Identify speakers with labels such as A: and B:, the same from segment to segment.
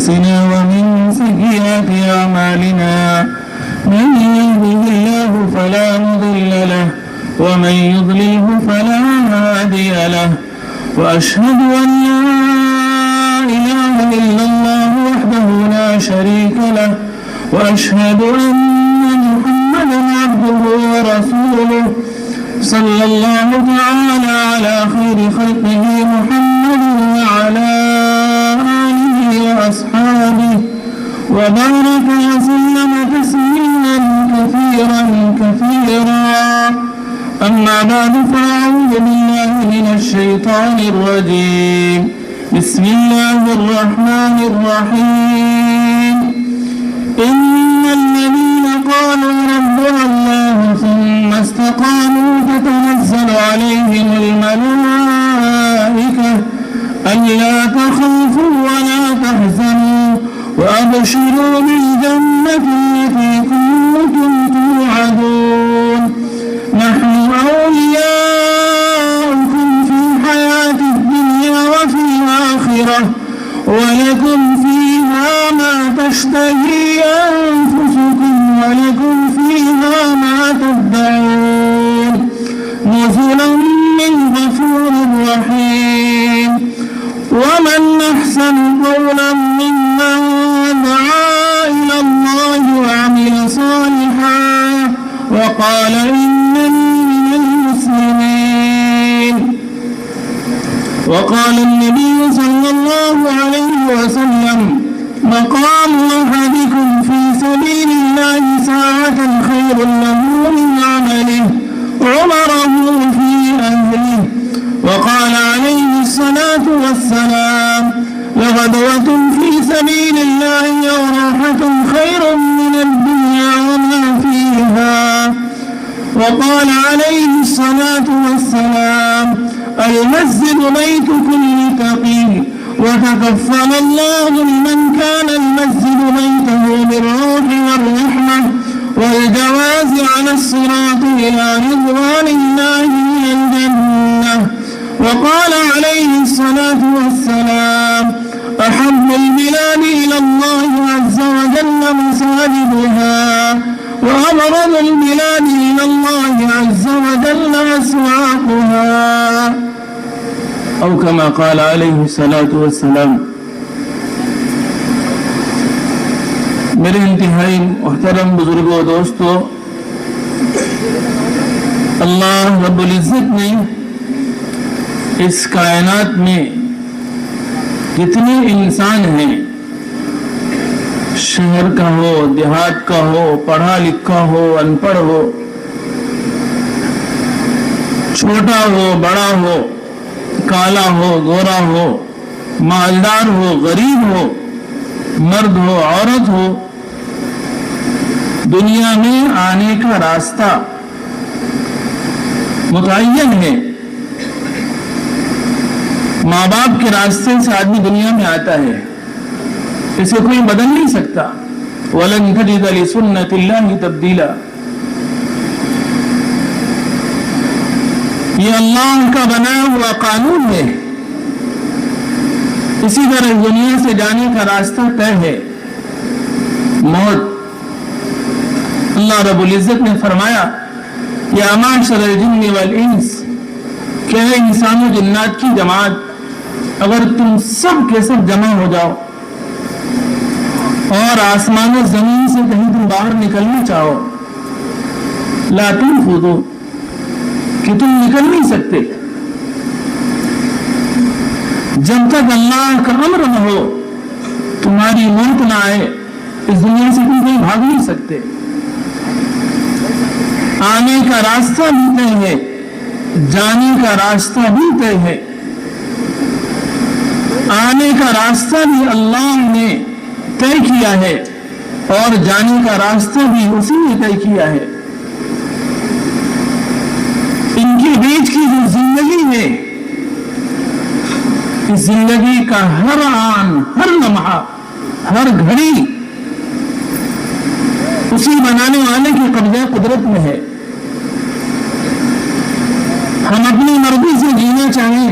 A: أنفسنا ومن سيئات أعمالنا من يهده الله فلا مضل له ومن يضلله فلا هادي له وأشهد أن لا إله إلا الله وحده لا شريك له وأشهد أن محمدا عبده ورسوله صلى الله تعالى على خير خلقه محمد وعلى آله وأصحابه وبارك وسلم تسليما كثيرا أما بعد فأعوذ بالله من الشيطان الرجيم بسم الله الرحمن الرحيم إن الذين قالوا ربنا الله ثم استقاموا تتنزل عليهم الملائكة ألا تخافوا ولا تحزنوا وأبشروا بالجنة التي كنتم توعدون نحن أولياؤكم في الحياة الدنيا وفي الآخرة ولكم فيها ما تشتهي أنفسكم ولكم فيها ما تدعون نزلا من غفور رحيم ومن أحسن قولا ممن دعا إلى الله وعمل صالحا وقال إنني من المسلمين وقال النبي صلى الله عليه وسلم مقام أحدكم في سبيل الله ساعة خير له من عمله عمره في أهله وقال عليه الصلاة والسلام لغدوة في سبيل الله أو راحة خير من الدنيا وما فيها وقال عليه الصلاة والسلام المسجد بيت كل تقي وتكفل الله لمن كان المسجد بيته بالروح والرحمة والجواز على الصراط إلى رضوان الله من الجنة وقال عليه الصلاة والسلام أحب البلاد إلى الله عز وجل مساجدها وأبرد البلاد إلى الله عز وجل أسواقها أو كما قال عليه الصلاة والسلام میرے انتہائی محترم بزرگوں و دوستوں، اللہ رب العزت نے اس کائنات میں جتنے انسان ہیں، شہر کا ہو، دیہات کا ہو، پڑھا لکھا ہو، ان پڑھ ہو، چھوٹا ہو، بڑا ہو، کالا ہو، گورا ہو، مالدار ہو، غریب ہو، مرد ہو، عورت ہو، دنیا میں آنے کا راستہ متعین ہے۔ ماں باپ کے راستے سے آدمی دنیا میں آتا ہے، اسے کوئی بدل نہیں سکتا۔ وَلَن تَجِدَ لِسُنَّةِ اللَّهِ تَبْدِيلًا، یہ اللہ کا بنایا ہوا قانون ہے۔ اسی طرح دنیا سے جانے کا راستہ طے ہے، موت۔ اللہ رب العزت نے فرمایا یا معشر الجن والانس، کہ اے انسان و جنات کی جماعت، اگر تم سب کے سب جمع ہو جاؤ اور آسمان و زمین سے کہیں تم باہر نکلنا چاہو، لا تنفذوا، کہ تم نکل نہیں سکتے جب تک اللہ کا امر نہ ہو، تمہاری موت نہ آئے، اس دنیا سے تم کہیں بھاگ نہیں سکتے۔ آنے کا راستہ بھی طے ہے، جانے کا راستہ بھی طے ہے۔ آنے کا راستہ بھی اللہ نے طے کیا ہے اور جانے کا راستہ بھی اسی نے طے کیا ہے۔ ان کے بیچ کی جو زندگی ہے، اس زندگی کا ہر آن، ہر لمحہ، ہر گھڑی اسی بنانے والے کے قبضہ قدرت میں ہے۔ ہم اپنی مرضی سے جینا چاہیں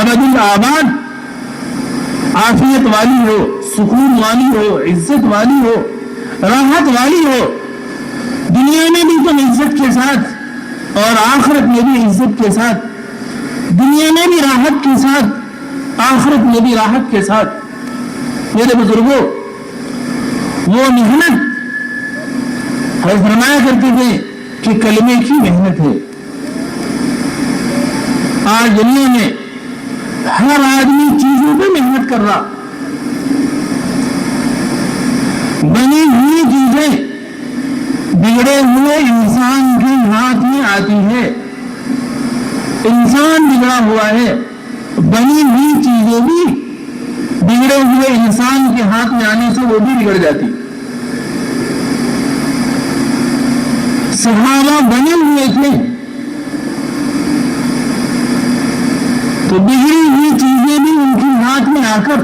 A: ابد آباد عافیت والی ہو، سکون والی ہو، عزت والی ہو، راحت والی ہو، دنیا میں بھی تم عزت کے ساتھ اور آخرت میں بھی عزت کے ساتھ، دنیا میں بھی راحت کے ساتھ، آخرت میں بھی راحت کے ساتھ۔ میرے بزرگوں، وہ محنت حضرت فرمایا کرتے تھے کہ کلمے کی محنت ہے۔ آج دنیا میں ہر آدمی چیزوں پہ محنت کر رہا، بنی ہوئی چیزیں بگڑے ہوئے انسان کے ہاتھ میں آتی ہے، انسان بگڑا ہوا ہے، بنی ہوئی چیزیں بھی بگڑے ہوئے انسان کے ہاتھ میں آنے سے وہ بھی بگڑ جاتی۔ صحابہ بنے ہوئے تھے تو بگڑی ہوئی چیزیں بھی ان کے ہاتھ میں آ کر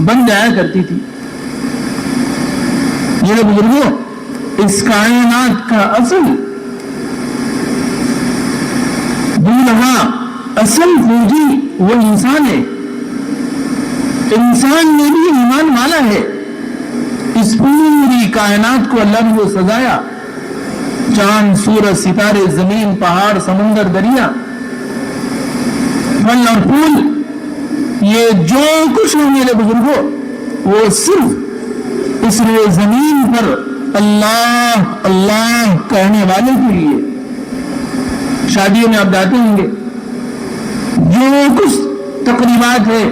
A: بن جایا کرتی تھی۔ میرے بزرگوں، اس کائنات کا اصل دولہا، اصل فوجی وہ انسان ہے۔ انسان میں بھی ایمان والا ہے۔ اس پوری کائنات کو اللہ نے وہ سجایا، چاند، سورج، ستارے، زمین، پہاڑ، سمندر، دریا، پھل اور پھول، یہ جو کچھ ہے میرے بزرگوں، وہ صرف اس لیے زمین پر اللہ اللہ کہنے والے کے لیے۔ شادیوں میں آپ جاتے ہوں گے، جو کچھ تقریبات ہے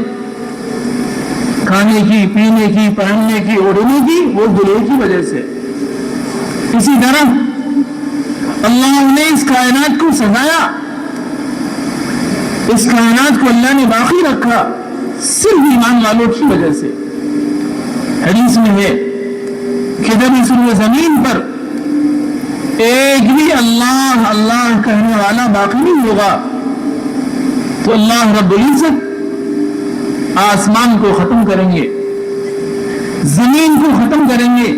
A: کھانے کی، پینے کی، پہننے کی، اوڑھنے کی، وہ دلہے کی وجہ سے۔ اسی طرح اللہ نے اس کائنات کو سجایا، اس کائنات کو اللہ نے باقی رکھا صرف ایمان والوں کی وجہ سے۔ حدیث میں ہے کہ جب اس زمین پر ایک بھی اللہ اللہ کہنے والا باقی نہیں ہوگا تو اللہ رب العزت آسمان کو ختم کریں گے، زمین کو ختم کریں گے،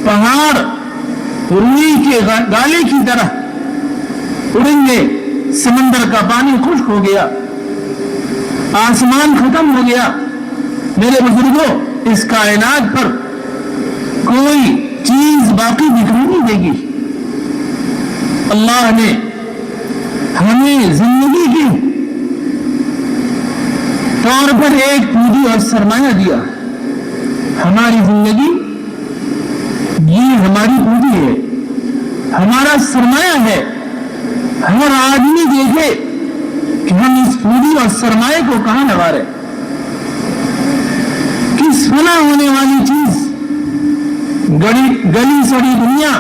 A: پہاڑ روئی کے گالے کی طرح اڑیں گے، سمندر کا پانی خشک ہو گیا، آسمان ختم ہو گیا۔ میرے بزرگوں، اس کائنات پر کوئی چیز باقی دکھائی نہیں دے گی۔ اللہ نے ہمیں زندگی کی طور پر ایک پونجی اور سرمایہ دیا۔ ہماری زندگی یہ ہماری پونجی ہے، ہمارا سرمایہ ہے۔ ہر آدمی دیکھے کہ ہم اس پونجی اور سرمایہ کو کہاں لگا رہے، کس فنا ہونے والی چیز، گلی سڑی دنیا،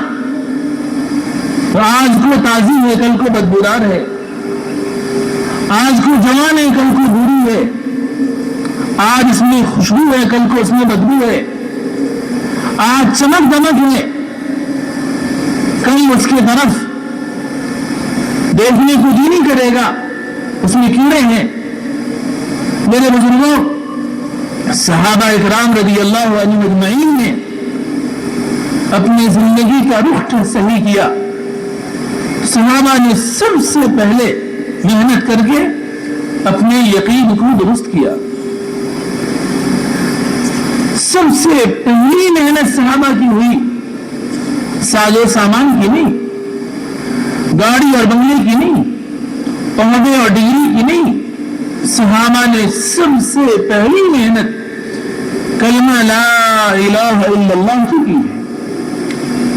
A: آج کو تازی ہے کل کو بدبودار ہے، آج کو جوان ہے کل کو بوڑھی ہے، آج اس میں خوشبو ہے کل کو اس میں بدبو ہے، آج چمک دمک ہے کل اس کی طرف دیکھنے کو جی نہیں کرے گا، اس میں کیڑے ہیں۔ میرے بزرگوں، صحابہ اکرام رضی اللہ عنہم اجمعین نے اپنی زندگی کا رخ صحیح کیا۔ صحابہ نے سب سے پہلے محنت کر کے اپنے یقین کو درست کیا۔ سب سے پہلی محنت صحابہ کی ہوئی، ساز و سامان کی نہیں، گاڑی اور بنگلے کی نہیں، عہدے اور ڈگری کی نہیں۔ صحابہ نے سب سے پہلی محنت کلمہ لا الہ الا اللہ کی ہے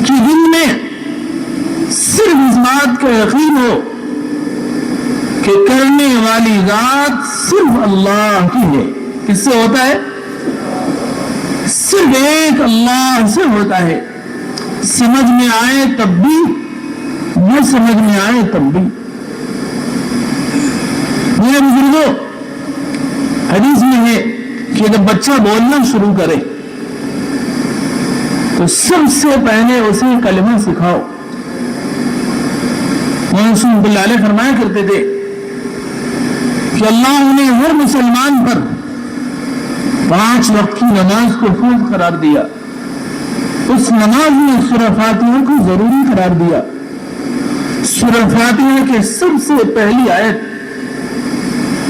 A: کہ دل میں صرف اس بات کا یقین ہو کہ کرنے والی ذات صرف اللہ کی ہے۔ کس سے ہوتا ہے؟ صرف ایک اللہ سے ہوتا ہے۔ سمجھ میں آئے تب بھی، نہ سمجھ میں آئے تب بھی۔ میرے بزرگوں، حدیث میں ہے کہ جب بچہ بولنا شروع کرے تو سب سے پہلے اسے کلمہ سکھاؤ۔ رسول اللہ علیہ فرمایا کرتے تھے کہ اللہ نے ہر مسلمان پر 5 وقت کی نماز کو فرض قرار دیا، اس نماز میں سورہ فاتحہ کو ضروری قرار دیا۔ سورہ فاتحہ کے سب سے پہلی آیت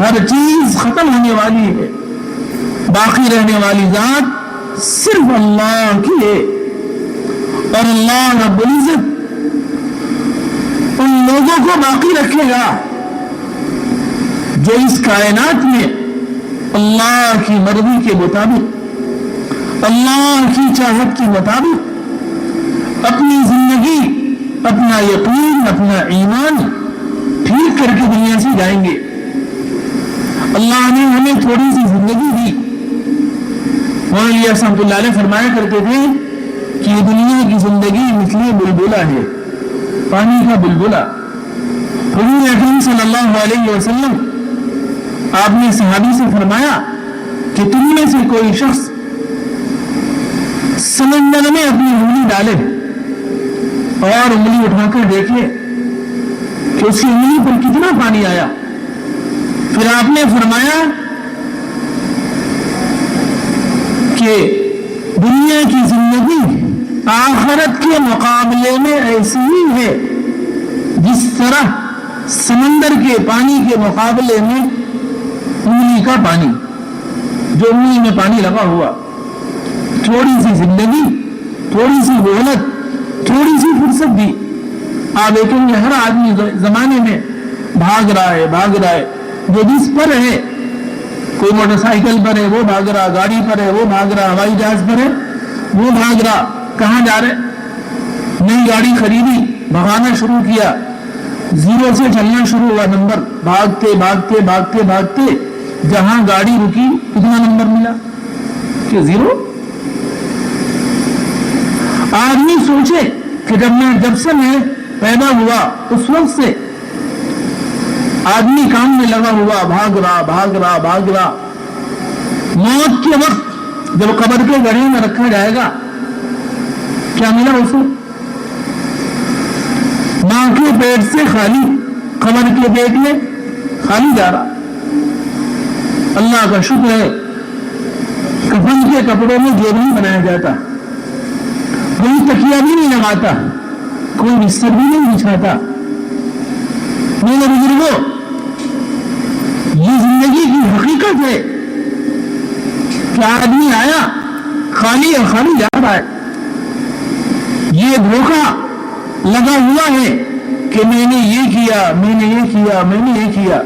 A: ہر چیز ختم ہونے والی ہے، باقی رہنے والی ذات صرف اللہ کی ہے۔ اور اللہ رب العزت ان لوگوں کو باقی رکھے گا جو اس کائنات میں اللہ کی مرضی کے مطابق، اللہ کی چاہت کے مطابق اپنی زندگی، اپنا یقین، اپنا ایمان ٹھیک کر کے دنیا سے جائیں گے۔ اللہ نے ہمیں تھوڑی سی زندگی دی۔ مولانا الیاس رحمۃ اللہ علیہ فرمایا کرتے تھے کہ یہ دنیا کی زندگی مثل بلبلہ ہے، پانی کا بلبلہ۔ حضور اکرم صلی اللہ علیہ وسلم آپ نے صحابی سے فرمایا کہ تم میں سے کوئی شخص سمندر میں اپنی انگلی ڈالے اور انگلی اٹھا کر دیکھے کہ اس کی انگلی پر کتنا پانی آیا۔ پھر آپ نے فرمایا کہ دنیا کی زندگی آخرت کے مقابلے میں ایسی ہی ہے جس طرح سمندر کے پانی کے مقابلے میں انگلی کا پانی، جو انگلی میں پانی لگا ہوا۔ تھوڑی سی زندگی، تھوڑی سی مہلت، تھوڑی سی فرصت دی۔ آپ دیکھیں گے ہر آدمی زمانے میں بھاگ رہا ہے، جو جس پر ہے، کوئی موٹر سائیکل پر ہے وہ بھاگ رہا، گاڑی پر ہے وہ بھاگ رہا، ہوائی جہاز پر ہے وہ بھاگ رہا۔ کہاں جا رہے؟ نئی گاڑی خریدی، بھگانا شروع کیا، زیرو سے چلنا شروع ہوا نمبر، بھاگتے بھاگتے بھاگتے بھاگتے جہاں گاڑی رکی کتنا نمبر ملا کہ زیرو۔ آدمی سوچے کہ جب سے میں پیدا ہوا اس وقت سے آدمی کام میں لگا ہوا، بھاگ رہا۔ موت کے وقت جب قبر کے گڑھے میں رکھا جائے گا کیا ملا اسے؟ ماں کے پیٹ سے خالی، قبر کے پیٹ میں خالی جا رہا۔ اللہ کا شکر ہے کفن کے کپڑوں میں جیب نہیں بنایا جاتا، کوئی تکیہ بھی نہیں لگاتا، کوئی بستر بھی نہیں بچھاتا۔ میرے بزرگوں، یہ زندگی کی حقیقت ہے کہ آدمی آیا خالی اور خالی جا رہا ہے۔ یہ دھوکہ لگا ہوا ہے کہ میں نے یہ کیا، میں نے یہ کیا، میں نے یہ کیا۔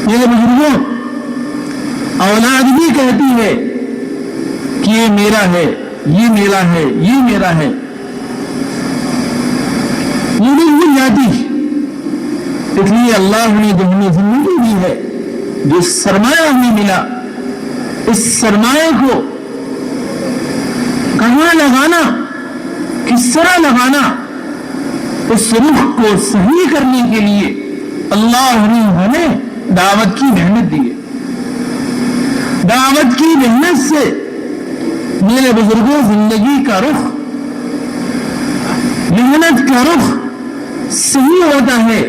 A: میرے بزرگوں، اولاد بھی کہتی ہے کہ یہ میرا ہے، یہ میرا ہے، یہ میرا ہے، وہ بھی بھول جاتی۔ اس لیے اللہ نے جو ہمیں زندگی دی ہے، جو سرمایہ ہمیں ملا، اس سرمایہ کو کہاں لگانا، کس طرح لگانا، اس رخ کو صحیح کرنے کے لیے اللہ نے ہمیں دعوت کی محنت دی ہے۔ دعوت کی محنت سے میرے بزرگوں زندگی کا رخ، محنت کا رخ صحیح ہوتا ہے،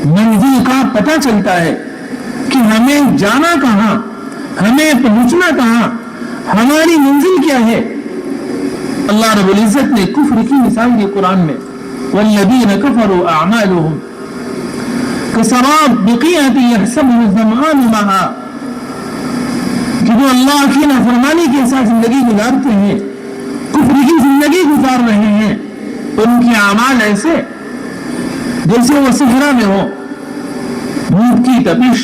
A: منزل کا پتہ چلتا ہے کہ ہمیں جانا کہاں، ہمیں پہنچنا کہاں، ہماری منزل کیا ہے۔ اللہ رب العزت نے کفر کی مثال دی قرآن میں، والذین کفروا اعمالهم کسراب بقیعۃ یحسبہ الظمآن ماء، کہ جو اللہ کی نافرمانی کے ساتھ زندگی گزارتے ہیں، کفر کی زندگی گزار رہے ہیں، ان کے اعمال ایسے جیسے وہ صحرا میں ہو، دھوپ کی تپش،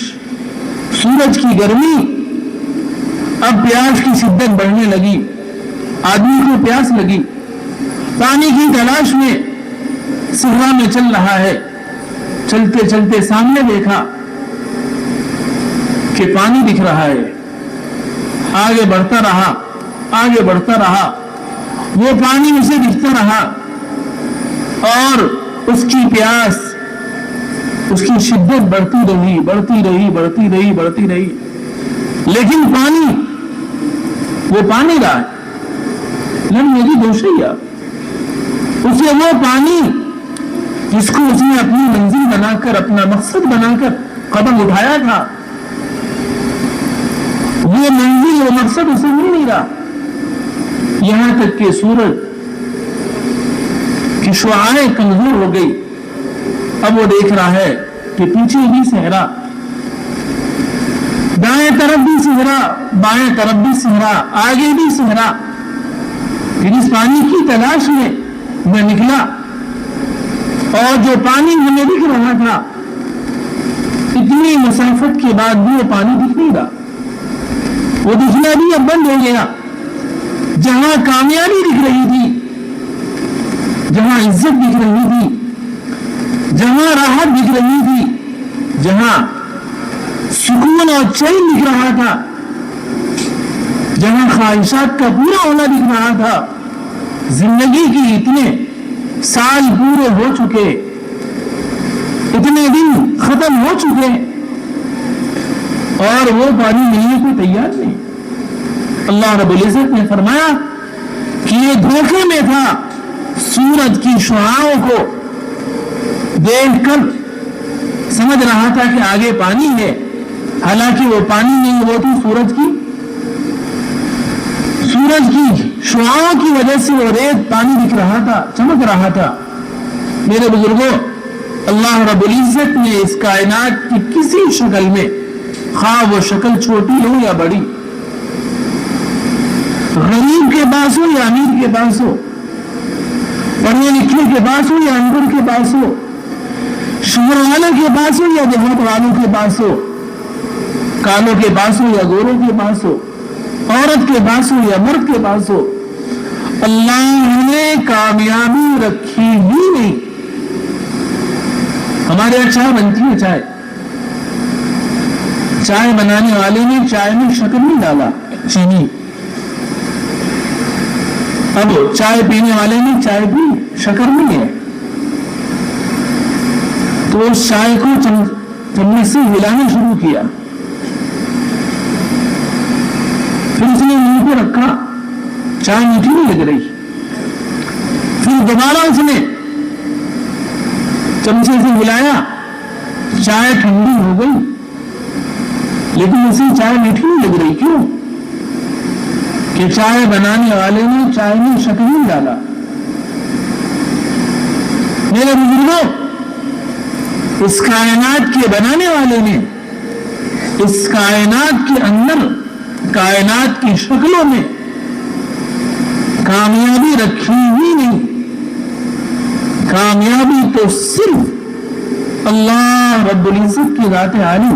A: سورج کی گرمی، اب پیاس کی شدت بڑھنے لگی، آدمی کو پیاس لگی، پانی کی تلاش میں صحرا میں چل رہا ہے، چلتے چلتے سامنے دیکھا کہ پانی دکھ رہا ہے، آگے بڑھتا رہا، آگے بڑھتا رہا، وہ پانی اسے دکھتا رہا اور اس کی پیاس، اس کی شدت بڑھتی رہی، بڑھتی رہی، بڑھتی رہی، بڑھتی رہی، لیکن پانی، وہ پانی رہا، لم یجد شیئا، اسے وہ پانی جس کو اس نے اپنی منزل بنا کر، اپنا مقصد بنا کر قدم اٹھایا تھا، وہ منزل، وہ مقصد اسے مل نہیں رہا، یہاں تک کہ سورج کی شعاعیں کمزور ہو گئی۔ اب وہ دیکھ رہا ہے کہ پیچھے بھی صحرا، دائیں طرف بھی صحرا، بائیں طرف بھی صحرا، آگے بھی صحرا. پھر اس پانی کی تلاش میں نکلا، اور جو پانی ہمیں دکھ رہا تھا اتنی مسافت کے بعد بھی وہ پانی دکھ نہیں رہا. وہ دکھنا بھی اب بند ہو گیا. جہاں کامیابی دکھ رہی تھی، جہاں عزت دکھ رہی تھی، جہاں راحت دکھ رہی تھی، جہاں سکون اور چین دکھ رہا تھا، جہاں خواہشات کا پورا ہونا دکھ رہا تھا، زندگی کی اتنے سال پورے ہو چکے، اتنے دن ختم ہو چکے، اور وہ پانی ملنے کو تیار نہیں. اللہ رب العزت نے فرمایا کہ یہ دھوکے میں تھا. سورج کی شعاعوں کو دیکھ کر سمجھ رہا تھا کہ آگے پانی ہے، حالانکہ وہ پانی نہیں، وہ تھی سورج کی شعاعوں کی وجہ سے وہ ریت پانی دکھ رہا تھا، چمک رہا تھا. میرے بزرگوں، اللہ رب العزت نے اس کائنات کی کسی شکل میں، خواہ وہ شکل چھوٹی ہو یا بڑی، غریب کے پاس ہو یا امیر کے پاس ہو، پڑھنے لکھنے کے پاس ہو یا انپڑھ کے پاس ہو، شہر والوں کے پاس ہو یا دیہات والوں کے پاس ہو، کالوں کے پاس ہو یا گوروں کے پاس ہو، عورت کے پاس ہو یا مرد کے پاس ہو، اللہ نے کامیابی رکھی ہی نہیں. ہمارے یہاں چائے بنتی ہے، چائے بنانے والے نے چائے میں شکر نہیں ڈالا، چینی. اب چائے پینے والے نے چائے پی، شکر نہیں ہے، تو اس چائے کو چمچ سے ہلانا شروع کیا. پھر اس نے منہ کو رکھا، چائے میٹھی نہیں لگ رہی. پھر دوبارہ اس نے چمچے سے ہلایا، چائے ٹھنڈی ہو گئی، لیکن اسے چائے میٹھی نہیں لگ رہی. کیوں؟ کہ چائے بنانے والے نے چائے میں شکر نہیں ڈالا. میرے بزرگوں، اس کائنات کے بنانے والے نے اس کائنات کے اندر، کائنات کی شکلوں میں کامیابی رکھی ہی نہیں. کامیابی تو صرف اللہ رب العزت کی ذات عالی،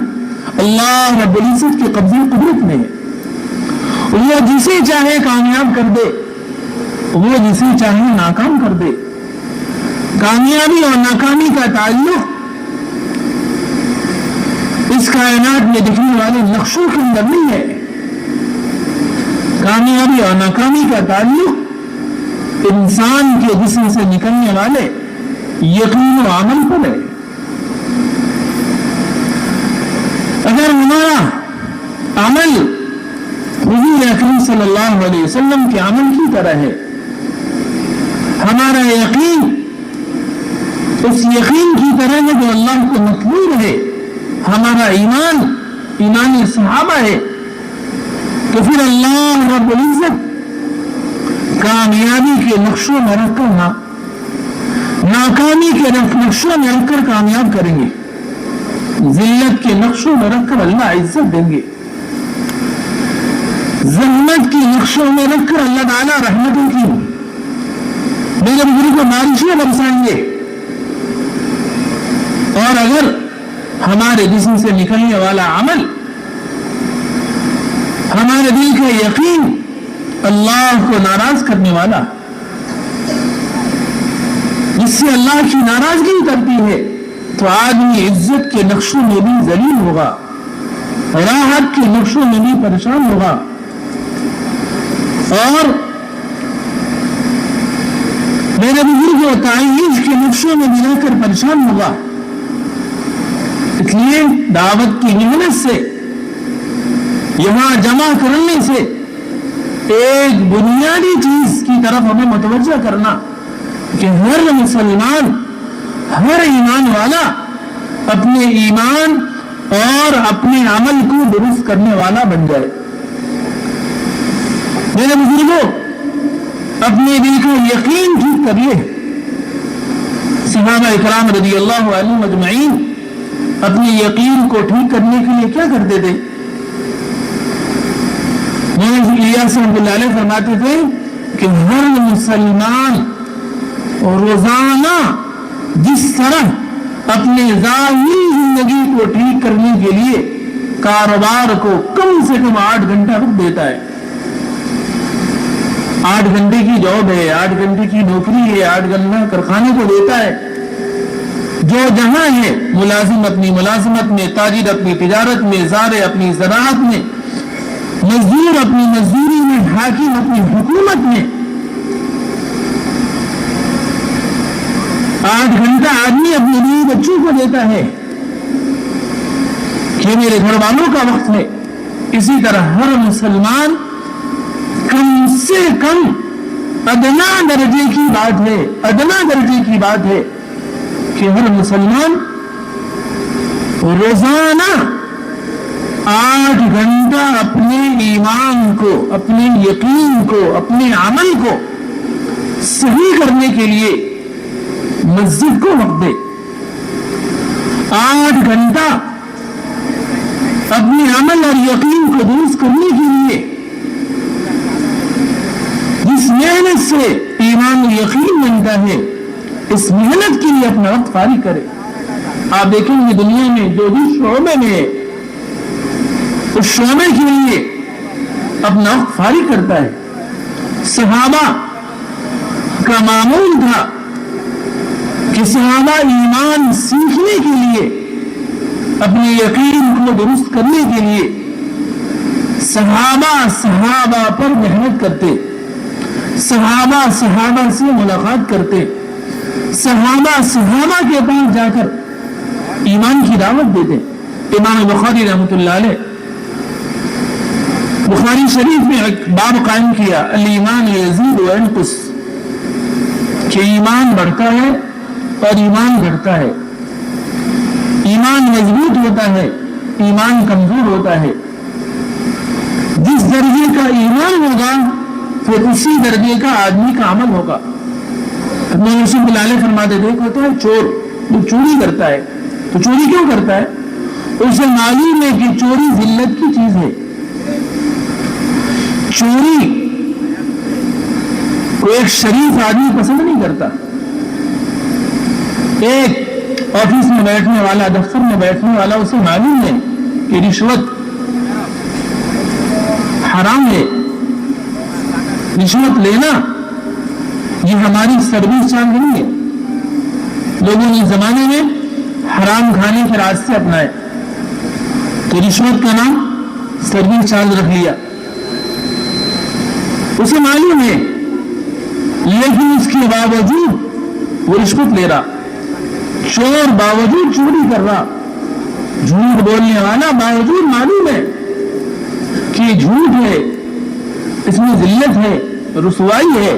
A: اللہ رب العزت کے قبضے قدرت میں ہے. وہ جسے چاہے کامیاب کر دے، وہ جسے چاہے ناکام کر دے. کامیابی اور ناکامی کا تعلق اس کائنات میں دکھنے والے نقشوں کے اندر نہیں ہے. کامیابی اور ناکامی کا تعلق انسان کے جسم سے نکلنے والے یقین و عمل پر ہے. اگر ہمارا عمل حضور اکرم صلی اللہ علیہ وسلم کے عمل کی طرح ہے، ہمارا یقین اس یقین کی طرح ہے جو اللہ کو مطلوب ہے، ہمارا ایمان صحابہ ہے، تو پھر اللہ رب العزت کامیابی کے نقشوں میں رکھ کر ناکامی کے نقشوں میں رکھ کر کامیاب کریں گے. ذلت کے نقشوں میں رکھ کر اللہ عزت دیں گے. ذلت کے نقشوں میں رکھ کر اللہ تعالیٰ رحمتوں کی میرے بزرگ کو بارشیں برسائیں گے. اور اگر ہمارے جسم سے نکلنے والا عمل، ہمارے دل کا یقین اللہ کو ناراض کرنے والا، جس سے اللہ کی ناراضگی کرتی ہے، تو آدمی عزت کے نقشوں میں بھی ذلیل ہوگا، راحت کے نقشوں میں بھی پریشان ہوگا، اور میرے بزرگوں تعیش کے نقشوں میں ملا کر پریشان ہوگا. اس لیے دعوت کی محنت سے، یہاں جمع کرنے سے ایک بنیادی چیز کی طرف ہمیں متوجہ کرنا کہ ہر مسلمان، ہر ایمان والا اپنے ایمان اور اپنے عمل کو درست کرنے والا بن جائے. میرے بزرگوں، اپنے دل کا یقین ٹھیک کریے. صحابہ اکرام رضی اللہ عنہم اجمعین اپنے یقین کو ٹھیک کرنے کے لیے کیا کرتے تھے؟ مولانا الیاس رحمۃ اللہ علیہ فرماتے تھے کہ ہر مسلمان روزانہ جس طرح اپنے ظاہری زندگی کو ٹھیک کرنے کے لیے کاروبار کو کم سے کم 8 گھنٹہ وقت دیتا ہے، 8 گھنٹے کی جاب ہے، 8 گھنٹے کی نوکری ہے، 8 گھنٹہ کارخانے کو دیتا ہے، جو جہاں ہے ملازم اپنی ملازمت میں، تاجر اپنی تجارت میں، زارع اپنی زراعت میں، مزدور اپنی مزدوری میں، حاکم اپنی حکومت میں، 8 گھنٹہ آدمی اپنے بیوی بچوں کو دیتا ہے کہ میرے گھر والوں کا وقت ہے۔ اسی طرح ہر مسلمان کم سے کم ادنا درجے کی بات ہے کہ ہر مسلمان روزانہ 8 گھنٹہ اپنے ایمان کو، اپنے یقین کو، اپنے عمل کو صحیح کرنے کے لیے مسجد کو وقت دے، 8 گھنٹہ اپنے عمل اور یقین کو درست کرنے کے لیے جس محنت سے ایمان و یقین بنتا ہے، اس محنت کے لیے اپنا وقت فارغ کرے۔ آپ دیکھیں گے دنیا میں جو بھی شعبے میں ہے اس شعبے کے لیے اپنا وقت فارغ کرتا ہے۔ صحابہ کا معمول تھا کہ صحابہ ایمان سیکھنے کے لیے، اپنے یقین کو درست کرنے کے لیے صحابہ پر محنت کرتے، صحابہ سے ملاقات کرتے، صحابہ کے پاس جا کر ایمان کی دعوت دیتے۔ امام بخاری رحمۃ اللہ علیہ بخاری شریف میں ایک باب قائم کیا، الایمان یزید و ینقص، کہ ایمان بڑھتا ہے اور ایمان گھٹتا ہے، ایمان مضبوط ہوتا ہے، ایمان کمزور ہوتا ہے۔ جس درجے کا ایمان ہوگا پھر اسی درجے کا آدمی کا عمل ہوگا۔ مولانا یوسف بلالے فرماتے تھے، کہتا ہے چور جو چوری کرتا ہے تو چوری کیوں کرتا ہے؟ اسے معلوم ہے کہ چوری ذلت کی چیز ہے، چوری کو ایک شریف آدمی پسند نہیں کرتا۔ ایک آفس میں بیٹھنے والا، دفتر میں بیٹھنے والا، اسے معلوم ہے کہ رشوت حرام ہے، رشوت لینا یہ ہماری سروس چارج نہیں ہے۔ لوگوں نے زمانے میں حرام کھانے کے راستے اپنائے تو رشوت کا نام سروس چارج رکھ لیا، اسے معلوم ہے، لیکن اس کے باوجود وہ رشوت لے رہا، چور باوجود چوری کر رہا، جھوٹ بولنے والا باوجود معلوم ہے کہ یہ جھوٹ ہے، اس میں ذلت ہے، رسوائی ہے،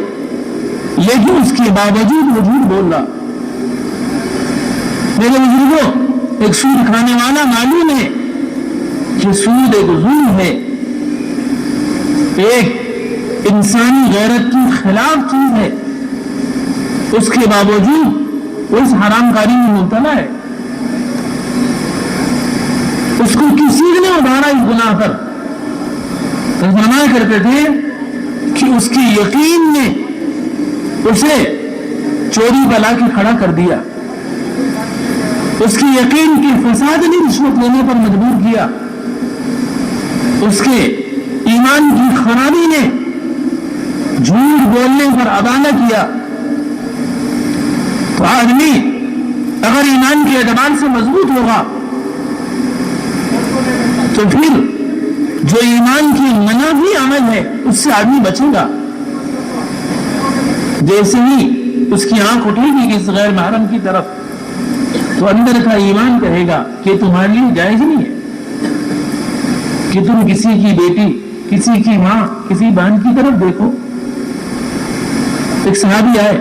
A: لیکن اس کے باوجود وہ جھوٹ بول رہا۔ میرے بزرگوں، ایک سود کھانے والا معلوم ہے کہ سود ایک ظلم ہے، ایک انسانی غیرت کی خلاف چیز ہے، اس کے باوجود وہ اس حرام کاری میں مبتلا ہے، اس کو کسی نے ابھارا اس گناہ پر۔ فرمایا کرتے تھے کہ اس کی یقین نے اسے چوری پر لا کے کھڑا کر دیا، اس کی یقین کی فساد نے رشوت لینے پر مجبور کیا، اس کے ایمان کی خرابی نے جھوٹ بولنے پر ابانا کیا۔ تو آدمی اگر ایمان کے اعتبار سے مضبوط ہوگا تو پھر جو ایمان کی منافی عمل ہے اس سے آدمی بچے گا۔ جیسے ہی اس کی آنکھ اٹھے گی کس غیر محرم کی طرف تو اندر کا ایمان کہے گا کہ تمہارے لیے جائز نہیں ہے کہ تم کسی کی بیٹی، کسی کی ماں، کسی بہن کی طرف دیکھو۔ ایک صحابی آئے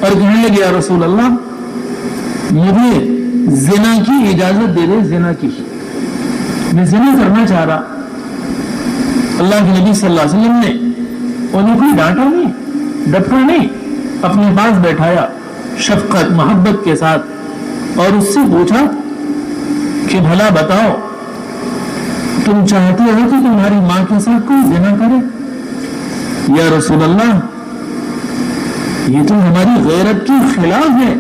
A: اور کہنے لگے، یا رسول اللہ مجھے زنا کی اجازت دے دے، زنا کی، میں زنا کرنا چاہ رہا۔ اللہ کے نبی صلی اللہ علیہ وسلم نے انہیں کوئی ڈانٹا نہیں، ڈپٹا نہیں، اپنے پاس بیٹھایا شفقت محبت کے ساتھ اور اس سے پوچھا کہ بھلا بتاؤ تم چاہتے ہو کہ تمہاری ماں کے ساتھ کوئی زنا کرے؟ یا رسول اللہ، یہ تو ہماری غیرت کے خلاف ہے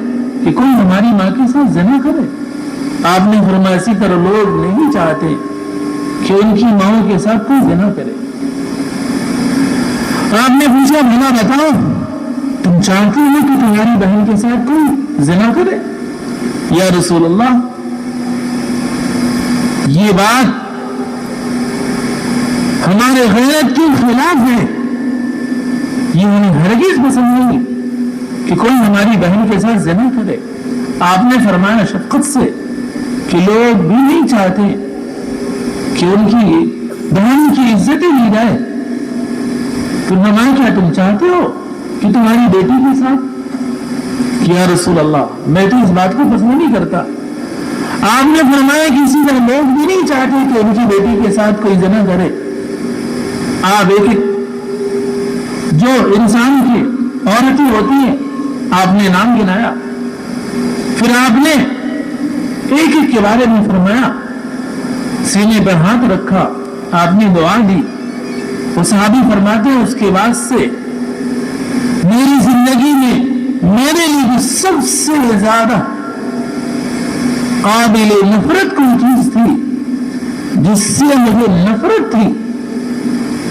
A: کہ کوئی ہماری ماں کے ساتھ زنا کرے۔ آپ نے فرمایا اسی طرح لوگ نہیں چاہتے کہ ان کی ماں کے ساتھ کوئی زنا کرے۔ آپ نے پوچھا بھلا بتاؤ تم چاہتے ہو کہ تمہاری بہن کے ساتھ کوئی زنا کرے؟ یا رسول اللہ، یہ بات ہمارے غیرت کے خلاف ہے، یہ ہمیں ہرگز پسند نہیں کہ کوئی ہماری بہن کے ساتھ زنا کرے۔ آپ نے فرمایا شفقت سے کہ لوگ بھی نہیں چاہتے کہ ان کی بہن کی عزت لی جائے، تو فرمایا کیا تم چاہتے ہو کہ تمہاری بیٹی کے ساتھ؟ یا رسول اللہ، میں تو اس بات کو پسند نہیں کرتا۔ آپ نے فرمایا کہ اسی طرح لوگ بھی نہیں چاہتے کہ ان کی بیٹی کے ساتھ کوئی زنا کرے۔ آپ ایک جو انسان کی عورتیں ہوتی ہیں آپ نے نام گنایا، پھر آپ نے ایک ایک کے بارے میں فرمایا، سینے پر ہاتھ رکھا، آپ نے دعا دی۔ وہ صحابی فرماتے ہیں اس کے بعد سے میری زندگی میں میرے لیے سب سے زیادہ قابل نفرت کوئی چیز تھی، جس سے مجھے نفرت تھی،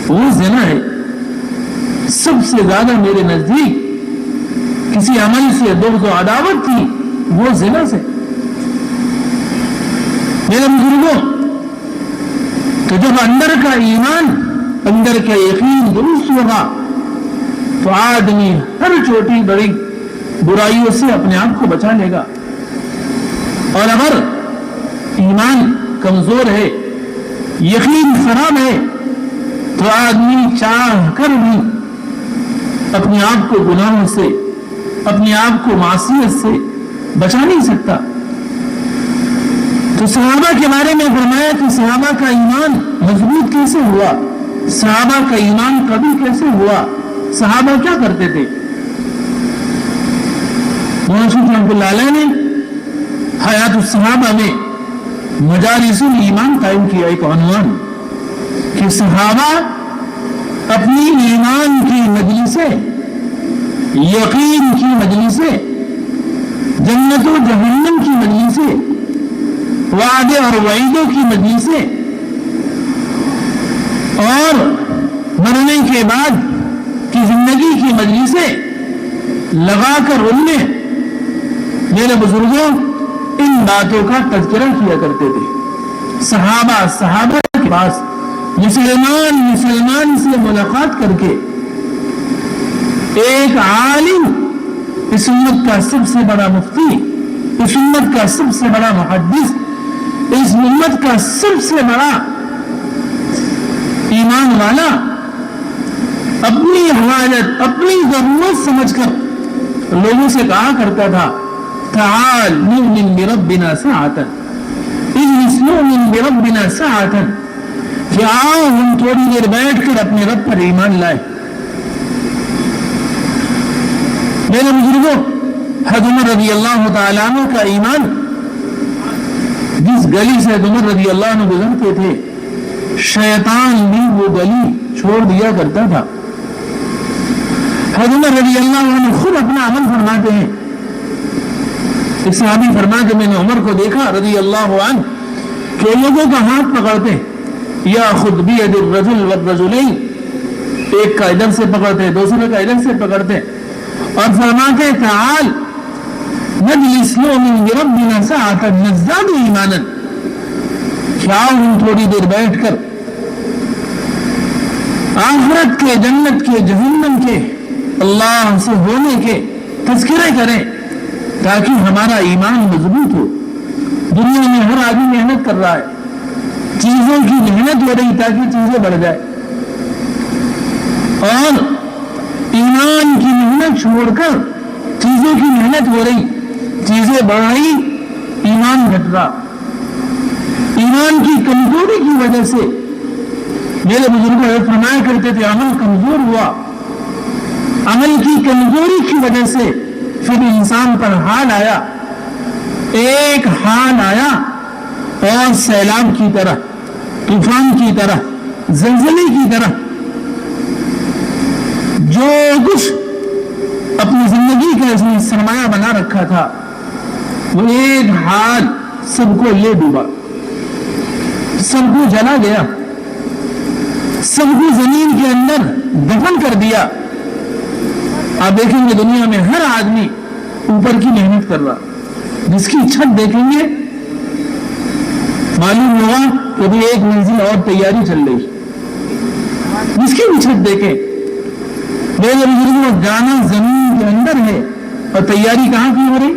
A: وہ زنا ہے۔ سب سے زیادہ میرے نزدیک کسی عمل سے بغض و عداوت تھی، وہ زنا سے۔ میرے بزرگوں، تو جب اندر کا ایمان، اندر کا یقین درست ہوگا تو آدمی ہر چھوٹی بڑی برائیوں سے اپنے آپ کو بچا لے گا، اور اگر ایمان کمزور ہے، یقین خراب ہے، تو آدمی چاہ کر بھی اپنے آپ کو گناہوں سے، اپنے آپ کو معصیت سے بچا نہیں سکتا۔ تو صحابہ کے بارے میں فرمایا کہ صحابہ کا ایمان مضبوط کیسے ہوا، صحابہ کا ایمان قوی کیسے ہوا، صحابہ کیا کرتے تھے؟ مولانا شیخ رحمۃ اللہ علیہ نے حیات الصحابہ میں مجالس الایمان قائم کیا، ایک عنوان کہ صحابہ اپنی ایمان کی مجلسیں، یقین کی مجلسیں، جنت و جہنم کی مجلسیں، وعدے اور وعیدوں کی مجلسیں، اور مرنے کے بعد کی زندگی کی مجلسیں لگا کر ان میں میرے بزرگوں ان باتوں کا تذکرہ کیا کرتے تھے۔ صحابہ کے پاس مسلمان سے ملاقات کر کے ایک عالم، اس امت کا سب سے بڑا مفتی، اس امت کا سب سے بڑا محدث، اس امت کا سب سے بڑا ایمان والا اپنی حاجت، اپنی ضرورت سمجھ کر لوگوں سے کہا کرتا تھا، تعال نؤمن بربنا ساعتا، اجلس نؤمن بربنا ساعتا، کہ آؤ ہم تھوڑی دیر بیٹھ کر اپنے رب پر ایمان لائے۔ میرے بزرگوں، حضرت عمر رضی اللہ تعالیٰ عنہ کا ایمان، جس گلی سے عمر رضی اللہ عنہ گزرتے تھے شیطان بھی وہ گلی چھوڑ دیا کرتا تھا۔ حضرت عمر رضی اللہ عنہ خود اپنا عمل فرماتے ہیں۔ ایک صحابی فرماتے میں نے عمر کو دیکھا رضی اللہ عنہ کہ لوگوں کا ہاتھ پکڑتے، یا خود بید الرجل والرجلین، ایک کا ادھر سے پکڑتے، دوسرے کا ادھر سے پکڑتے، اور فرماتے تعال نجلس نؤمن بربنا ساعتا نزداد ایمانا، کیا ہم تھوڑی دیر بیٹھ کر آخرت کے، جنت کے، جہنم کے، اللہ سے ہونے کے تذکرے کریں تاکہ ہمارا ایمان مضبوط ہو۔ دنیا میں ہر آدمی محنت کر رہا ہے، چیزوں کی محنت ہو رہی تاکہ چیزیں بڑھ جائے، اور ایمان کی محنت چھوڑ کر چیزوں کی محنت ہو رہی، چیزیں بڑھ رہی، ایمان گھٹ رہا۔ ایمان کی کمزوری کی وجہ سے میرے بزرگ فرمایا کرتے تھے عمل کمزور ہوا، عمل کی کمزوری کی وجہ سے پھر انسان پر حال آیا، ایک حال آیا اور سیلاب کی طرح طوفان کی طرح, زلزلے کی طرح جو کچھ اپنی زندگی کا اس نے سرمایہ بنا رکھا تھا وہ ایک ہاتھ سب کو لے ڈوبا, سب کو جلا گیا, سب کو زمین کے اندر دفن کر دیا. آپ دیکھیں گے دنیا میں ہر آدمی اوپر کی محنت کر رہا, جس کی چھت دیکھیں گے معلوم ہوگا کہ بھی ایک منزل اور تیاری چل رہی, جس کی بھی چھت دیکھیں میرے بزرگوں جانا زمین کے اندر ہے اور تیاری کہاں کی ہو رہی,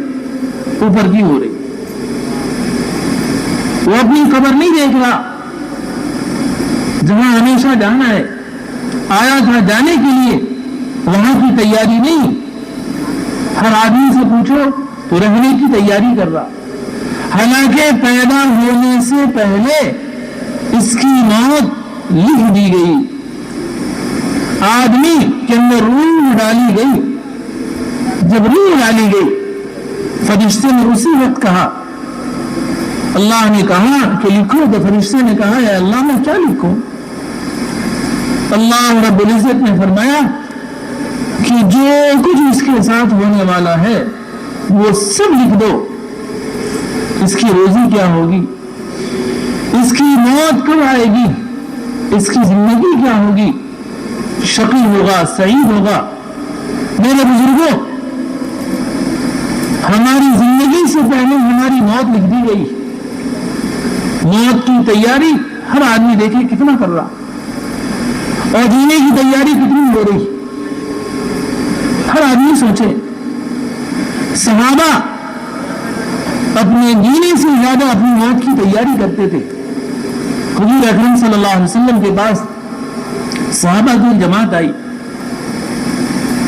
A: اوپر کی ہو رہی. وہ اپنی قبر نہیں دیکھ رہا جہاں ہمیشہ جانا ہے, آیا تھا جانے کے لیے, وہاں کی تیاری نہیں. ہر آدمی سے پوچھو تو رہنے کی تیاری کر رہا, حالانکہ پیدا ہونے سے پہلے اس کی موت لکھ دی گئی. آدمی کے اندر روح ڈالی گئی, جب روح ڈالی گئی فرشتے نے اسی وقت کہا, اللہ نے کہا کہ لکھو, تو فرشتے نے کہا اے اللہ میں کیا لکھوں؟ اللہ رب العزت نے فرمایا کہ جو کچھ اس کے ساتھ ہونے والا ہے وہ سب لکھ دو. اس کی روزی کیا ہوگی, اس کی موت کب آئے گی, اس کی زندگی کیا ہوگی, شقی ہوگا سعید ہوگا. میرے بزرگوں, ہماری زندگی سے پہلے ہماری موت لکھ دی گئی. موت کی تیاری ہر آدمی دیکھے کتنا کر رہا, اور جینے کی تیاری کتنی ہو رہی, ہر آدمی سوچے. صحابہ اپنے جینے سے زیادہ اپنی موت کی تیاری کرتے تھے. حضور اکرم صلی اللہ علیہ وسلم کے پاس صحابہ کی جماعت آئی.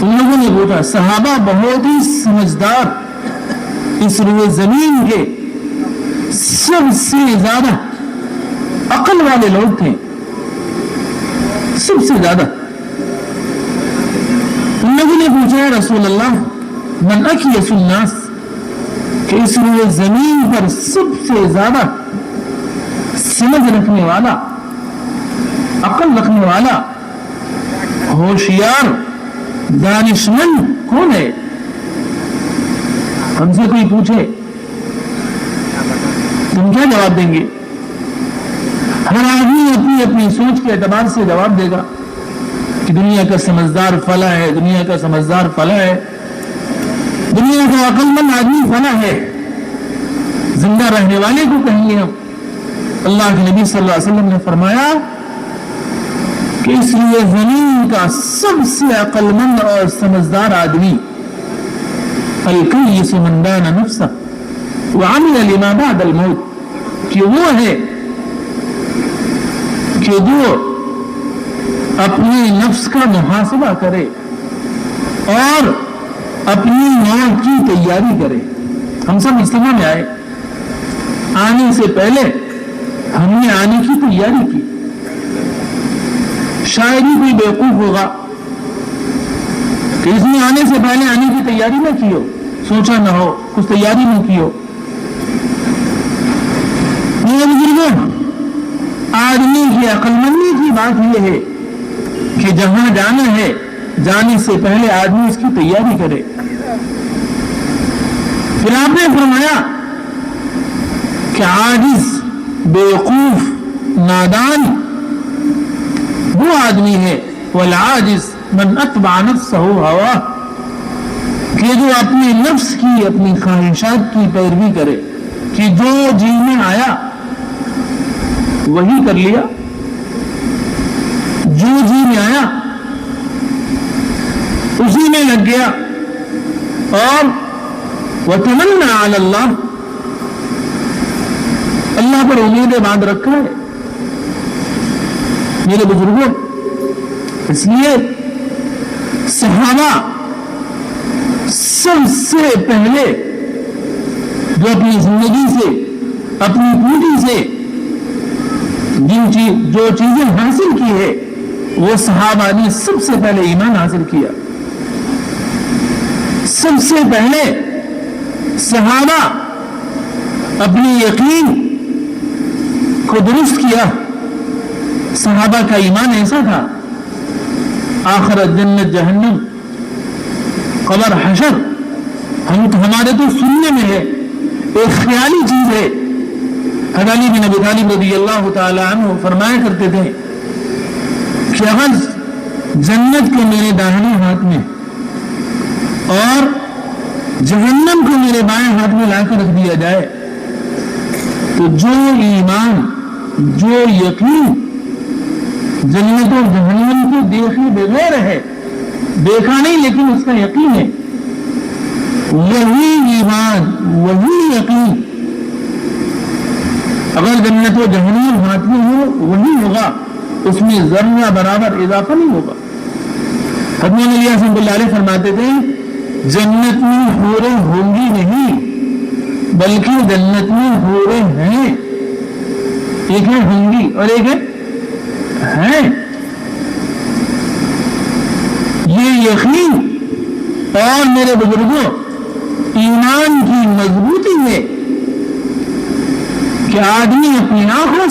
A: ان لوگوں نے پوچھا, صحابہ بہت ہی سمجھدار, اس روئے زمین کے سب سے زیادہ عقل والے لوگ تھے, سب سے زیادہ. ان لوگوں نے پوچھا رسول اللہ من اکیس الناس, کہ اس روئے زمین پر سب سے زیادہ سمجھ رکھنے والا, عقل رکھنے والا, ہوشیار, دانشمند کون ہے؟ ہم سے کوئی پوچھے تم کیا جواب دیں گے؟ ہر آدمی اپنی اپنی سوچ کے اعتبار سے جواب دے گا کہ دنیا کا سمجھدار فلاں ہے, دنیا کا سمجھدار فلاں ہے, دنیا کا عقل مند آدمی فلاں ہے. زندہ رہنے والے کو کہیں گے ہم. اللہ کے نبی صلی اللہ علیہ وسلم نے فرمایا کہ اس لیے زمین کا سب سے عقل مند اور سمجھدار آدمی الکیس من دان نفسہ وعمل لما بعد الموت, کہ وہ ہے کہ جو اپنے نفس کا محاسبہ کرے اور اپنی موت کی تیاری کرے. ہم سب اجتماع میں آئے, آنے سے پہلے ہم نے آنے کی تیاری کی. شاید ہی کوئی بیوقوف ہوگا کہ اس نے آنے سے پہلے آنے کی تیاری نہ کی ہو, سوچا نہ ہو, کچھ تیاری نہ کی ہو. میرے بزرگوں, آدمی کی عقل مندی کی بات یہ ہے کہ جہاں جانا ہے جانے سے پہلے آدمی اس کی تیاری کرے. پھر آپ نے فرمایا کہ عاجز, بیوقوف, نادان وہ آدمی ہے والعاجز من اتبع نفسہ ہوا, کہ جو اپنے نفس کی, اپنی خواہشات کی پیروی کرے, کہ جو جی میں آیا وہی کر لیا, جو جی میں آیا اسی میں لگ گیا, اور وَتَمَنَّا عَلَى اللَّهِ, اللہ پر امید باندھ رکھا ہے. میرے بزرگوں, اس لیے صحابہ سب سے پہلے جو اپنی زندگی سے, اپنی پوری سے جو چیزیں حاصل کی ہے, وہ صحابہ نے سب سے پہلے ایمان حاصل کیا. سب سے پہلے صحابہ اپنی یقین کو درست کیا, صحابہ کا ایمان ایسا تھا، آخرت جنت جہنم قبر حشر ہمارے تو سننے میں ہے، ایک خیالی چیز ہے۔ علی بن ابی طالب رضی اللہ تعالی عنہ فرمایا کرتے تھے کہ اگر جنت کو میرے داہنے ہاتھ میں اور جہنم کو میرے بائیں ہاتھ میں لا کر رکھ دیا جائے تو جو ایمان، جو یقین جنت اور جہنم کو دیکھے بغیر ہے، دیکھا نہیں لیکن اس کا یقین ہے، وہی ایمان، وہی یقین اگر جنت و جہنم ہاتھ میں ہو وہی ہوگا، اس میں ذرہ برابر اضافہ نہیں ہوگا۔ حضرت علی رحمۃ اللہ علیہ فرماتے تھے جنت میں حوریں ہوں گی نہیں بلکہ جنت میں حوریں ہیں، ایک ہے ہوں گی اور ایک ہے یہ یقین اور میرے بزرگوں ایمان کی مضبوطی ہے کہ آدمی اپنی آنکھوں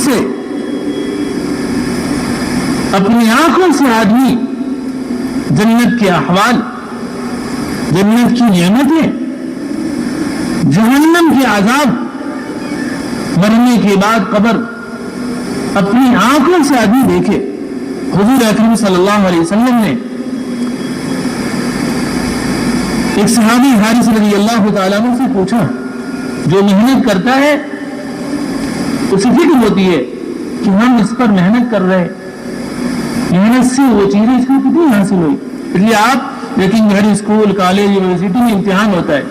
A: سے آدمی جنت کے احوال، جنت کی نعمتیں، جہنم کے عذاب، مرنے کے بعد قبر اپنی آنکھوں سے آدمی دیکھے۔ حضور اکرم صلی اللہ علیہ وسلم نے ایک صحابی حارث رضی اللہ تعالیٰ عنہ سے پوچھا، جو محنت کرتا ہے اسے فکر ہوتی ہے کہ ہم اس پر محنت کر رہے، محنت سے وہ چیزیں اس کو کتنی حاصل ہوئی، اس لیے آپ لیکن گھر، اسکول، کالج، یونیورسٹی میں امتحان ہوتا ہے،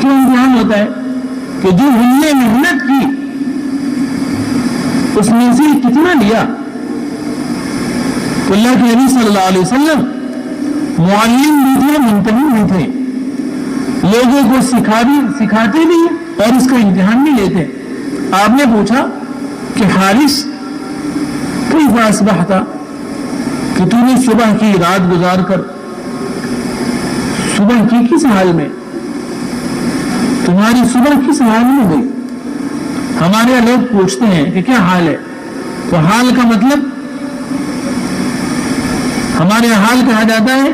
A: کیوں امتحان ہوتا ہے کہ جو ہم نے محنت کی اس میں سے کتنا لیا۔ تو اللہ کے نبی صلی اللہ علیہ وسلم معلم بھی تھے، منتہی بھی تھے، لوگوں کو سکھاتے بھی اور اس کا امتحان بھی لیتے۔ آپ نے پوچھا کہ حارث کیف اصبحت، کہ تو نے صبح کی رات گزار کر صبح کی کس حال میں، تمہاری صبح کس حال میں ہوئی؟ ہمارے یہاں لوگ پوچھتے ہیں کہ کیا حال ہے، تو حال کا مطلب ہمارے یہاں حال کہا جاتا ہے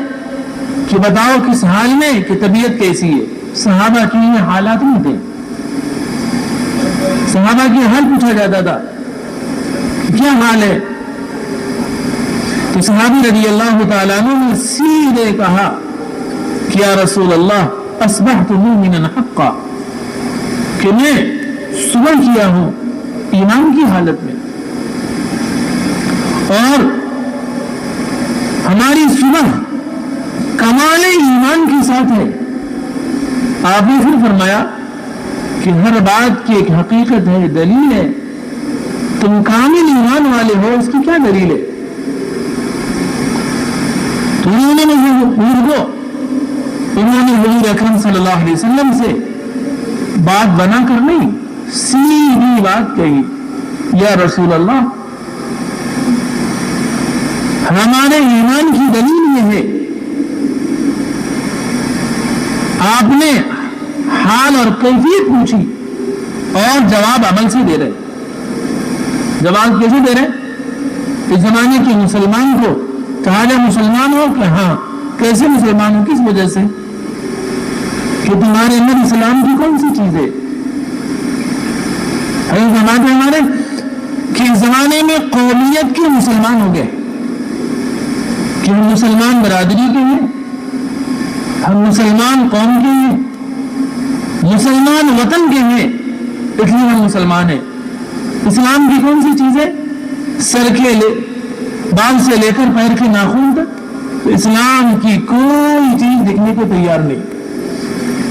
A: کہ بتاؤ کس حال میں، کہ طبیعت کیسی ہے۔ صحابہ کی یہ حالات نہیں تھے، صحابہ کی حال پوچھا جاتا تھا کیا حال ہے، تو صحابی رضی اللہ تعالیٰ عنہ نے سیدھے کہا کہ یا رسول اللہ اصبحت مومنا حقا، کہ میں صبح کیا ہوں ایمان کی حالت میں، اور ہماری صبح کمال ایمان کے ساتھ ہے۔ آپ نے پھر فرمایا کہ ہر بات کی ایک حقیقت ہے، دلیل ہے، تم کامل ایمان والے ہو، اس کی کیا دلیل ہے؟ تو انہوں نے حضور اکرم صلی اللہ علیہ وسلم سے بات بنا کر نہیں، سیدھی بات کہی، یا رسول اللہ ہمارے ایمان کی دلیل یہ ہے۔ آپ نے حال اور کیفیت پوچھی اور جواب عمل سے دے رہے۔ جواب کیسے دے رہے؟ اس زمانے کے مسلمان کو کہا جائے مسلمان ہو کہ ہاں، کیسے مسلمان ہو، کس وجہ سے کہ تمہارے اندر اسلام کی کون سی چیز ہے؟ ہمارے کہ اس زمانے میں قومیت کے مسلمان ہو گئے کہ ہم مسلمان برادری کے ہیں، ہم مسلمان قوم کے ہیں، مسلمان وطن کے ہیں، اس لیے ہم مسلمان ہیں۔ اسلام کی کون سی چیز ہے؟ سر کے بال سے لے کر پیر کے ناخن تک، تو اسلام کی کوئی چیز دکھنے کو تیار نہیں،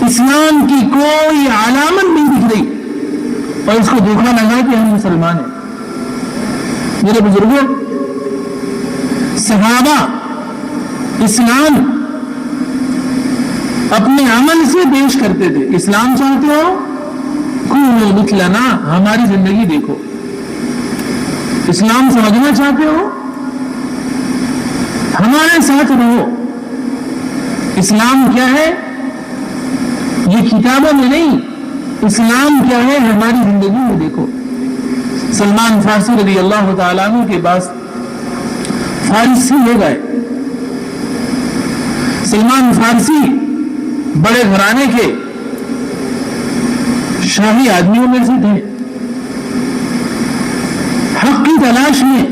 A: اسلام کی کوئی علامت نہیں دکھ رہی، اور اس کو دھوکہ لگا کہ ہم مسلمان ہیں۔ میرے بزرگوں، صحابہ اسلام اپنے عمل سے پیش کرتے تھے۔ اسلام چاہتے ہو، کونوا مثلنا، ہماری زندگی دیکھو۔ اسلام سمجھنا چاہتے ہو، ہمارے ساتھ رہو۔ اسلام کیا ہے یہ کتابوں میں نہیں، اسلام کیا ہے ہماری زندگی میں دیکھو۔ سلمان فارسی رضی اللہ تعالیٰ عنہ کے پاس فارس سے لے گئے. سلمان فارسی بڑے گھرانے کے شاہی آدمیوں میں سے تھے. حق کی تلاش میں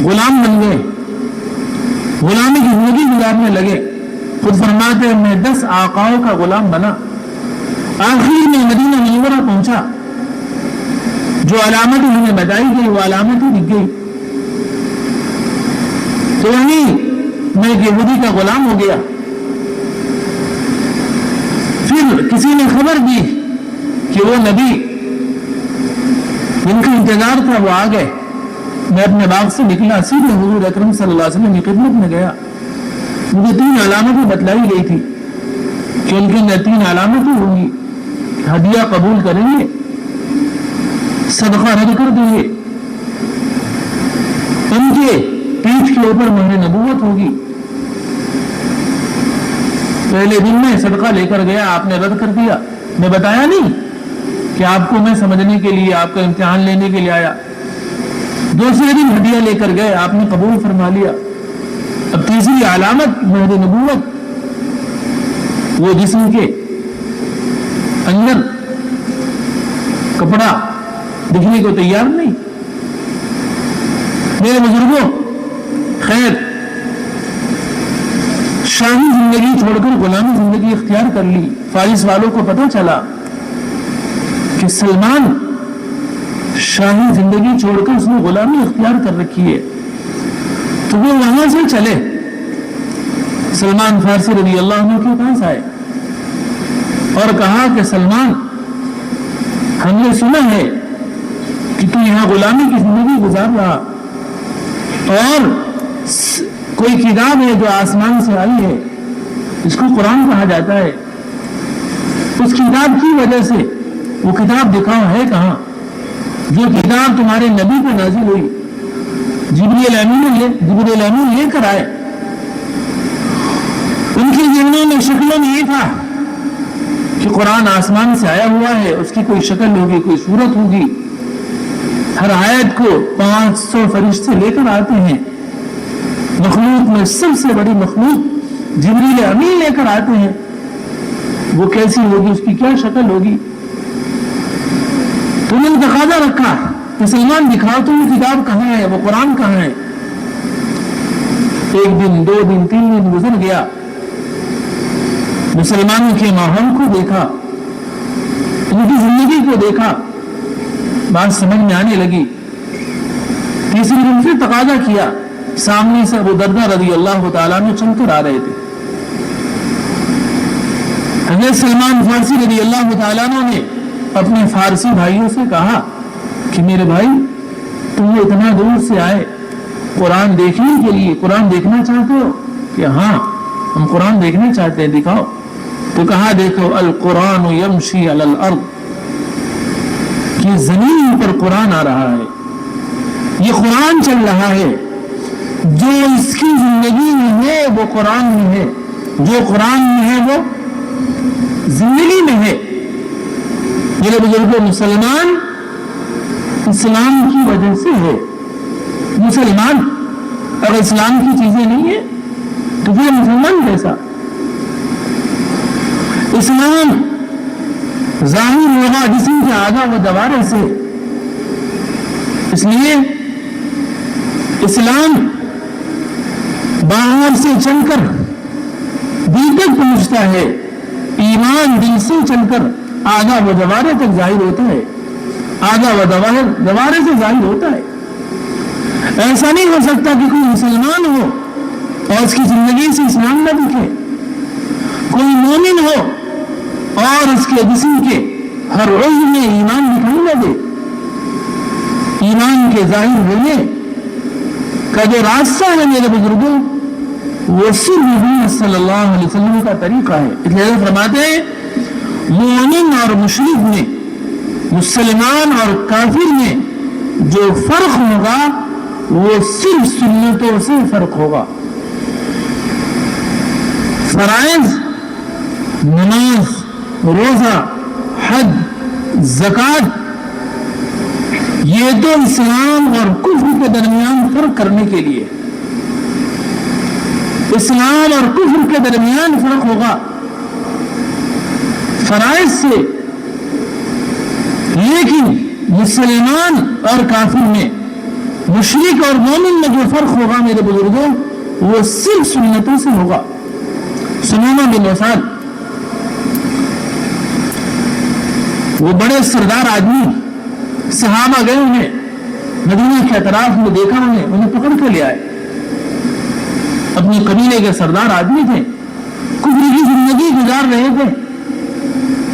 A: غلام بن گئے, غلامی کی زندگی گزارنے لگے. خود فرماتے ہیں میں 10 آقاؤں کا غلام بنا. آخر میں مدینہ منورہ پہنچا. جو علامتیں ہمیں بتائی گئی وہ علامتیں دکھ گئی. تو وہیں میں ایک یہودی کا غلام ہو گیا. پھر کسی نے خبر دی کہ وہ نبی جن کا انتظار تھا وہ آ گئے. میں اپنے باغ سے نکلا, سیدھے حضور اکرم صلی اللہ علیہ وسلم کی خدمت میں گیا. مجھے 3 علامتیں بتلائی گئی تھی کہ ان کے اندر 3 علامتیں ہوں گی. ہدیہ قبول کریں گے, صدقہ رد کر دیں گے, ان کے پیٹھ کے اوپر مہر نبوت ہوگی. پہلے دن میں صدقہ لے کر گیا, آپ نے رد کر دیا. میں بتایا نہیں کہ آپ کو میں سمجھنے کے لیے, آپ کا امتحان لینے کے لیے آیا. دوسرے دن ہدیہ لے کر گئے, آپ نے قبول فرما لیا. اب تیسری علامت مہر نبوت, وہ جسم کے اندر کپڑا دکھنے کو تیار نہیں. میرے بزرگوں, خیر شاہی زندگی چھوڑ کر غلامی زندگی اختیار کر لی. فارس والوں کو پتہ چلا کہ سلمان شاہی زندگی چھوڑ کر اس نے غلامی اختیار کر رکھی ہے, تو وہ وہاں سے چلے. سلمان فارسی رضی اللہ عنہ کے پاس آئے اور کہا کہ سلمان, ہم نے سنا ہے کہ تو یہاں غلامی کی زندگی گزار رہا, اور کوئی کتاب ہے جو آسمان سے آئی ہے, اس کو قرآن کہا جاتا ہے. اس کتاب کی وجہ سے وہ کتاب دکھاؤ ہے کہاں جو کتاب تمہارے نبی پر نازل ہوئی, جبریل امین لے کر آئے. ان کی ذہنوں میں شکلوں میں یہ تھا کہ قرآن آسمان سے آیا ہوا ہے, اس کی کوئی شکل ہوگی, کوئی صورت ہوگی. ہر آیت کو 500 فرشتے لے کر آتے ہیں. مخلوق میں سب سے بڑی مخلوق جبریل امین لے کر آتے ہیں. وہ کیسی ہوگی, اس کی کیا شکل ہوگی. تو انہوں نے تقاضا رکھا کہ سلمان دکھاؤ تو وہ کتاب کہاں ہے, وہ قرآن کہاں ہے. 1 دن 2 دن 3 دن گزر گیا. مسلمانوں کے ماحول کو دیکھا, ان کی زندگی کو دیکھا, بات سمجھ میں آنے لگی. تیسری دن پھر تقاضا کیا. سامنے سے ابو دردہ رضی اللہ تعالیٰ نے چل کر آ رہے تھے. حضرت سلمان فارسی رضی اللہ تعالیٰ نے اپنے فارسی بھائیوں سے کہا کہ میرے بھائی, تم یہ اتنا دور سے آئے قرآن دیکھنے کے لیے, قرآن دیکھنا چاہتے ہو؟ کہ ہاں ہم قرآن دیکھنا چاہتے ہیں, دکھاؤ. تو کہا دیکھو, القرآن یمشی علی الارض, کہ زمین پر قرآن آ رہا ہے, یہ قرآن چل رہا ہے. جو اس کی زندگی میں ہے وہ قرآن میں ہے, جو قرآن میں ہے وہ زندگی میں ہے. میرے بزرگوں, مسلمان اسلام کی وجہ سے ہے. مسلمان اگر اسلام کی چیزیں نہیں ہے تو پھر مسلمان کیسا؟ اسلام ظاہر ہوگا جسم کے اعضاء و دوارے سے. اس لیے اسلام باہر سے چل کر دل تک پہنچتا ہے, ایمان دل سے چل کر اعضاء و دوارے تک ظاہر ہوتا ہے, اعضاء و دوارے سے ظاہر ہوتا ہے. ایسا نہیں ہو سکتا کہ کوئی مسلمان ہو اور اس کی زندگی سے اسلام نہ دکھے, کوئی مومن ہو اور اس کے جسم کے ہر عضو میں ایمان دکھائی نہ دے. ایمان کے ظاہر ہونے کا جو راستہ ہے میرے بزرگوں, وہ صرف نبی صلی اللہ علیہ وسلم کا طریقہ ہے. اس لیے فرماتے ہیں مومن اور مشرک میں, مسلمان اور کافر میں جو فرق ہوگا وہ صرف سنتوں سے فرق ہوگا. فرائض, نماز, روزہ, حج, زکوٰۃ, یہ تو اسلام اور کفر کے درمیان فرق کرنے کے لیے، اسلام اور کفر کے درمیان فرق ہوگا فرائض سے، لیکن مسلمان اور کافر میں، مشرک اور مومن میں جو فرق ہوگا میرے بزرگوں، وہ صرف سنتوں سے ہوگا۔ سمامہ بن وسال، وہ بڑے سردار آدمی، صحابہ گئے انہیں مدینہ کے اطراف میں دیکھا، انہیں پکڑ کے لے آئے، اپنی قبیلے کے سردار آدمی تھے، کفر کی زندگی گزار رہے تھے،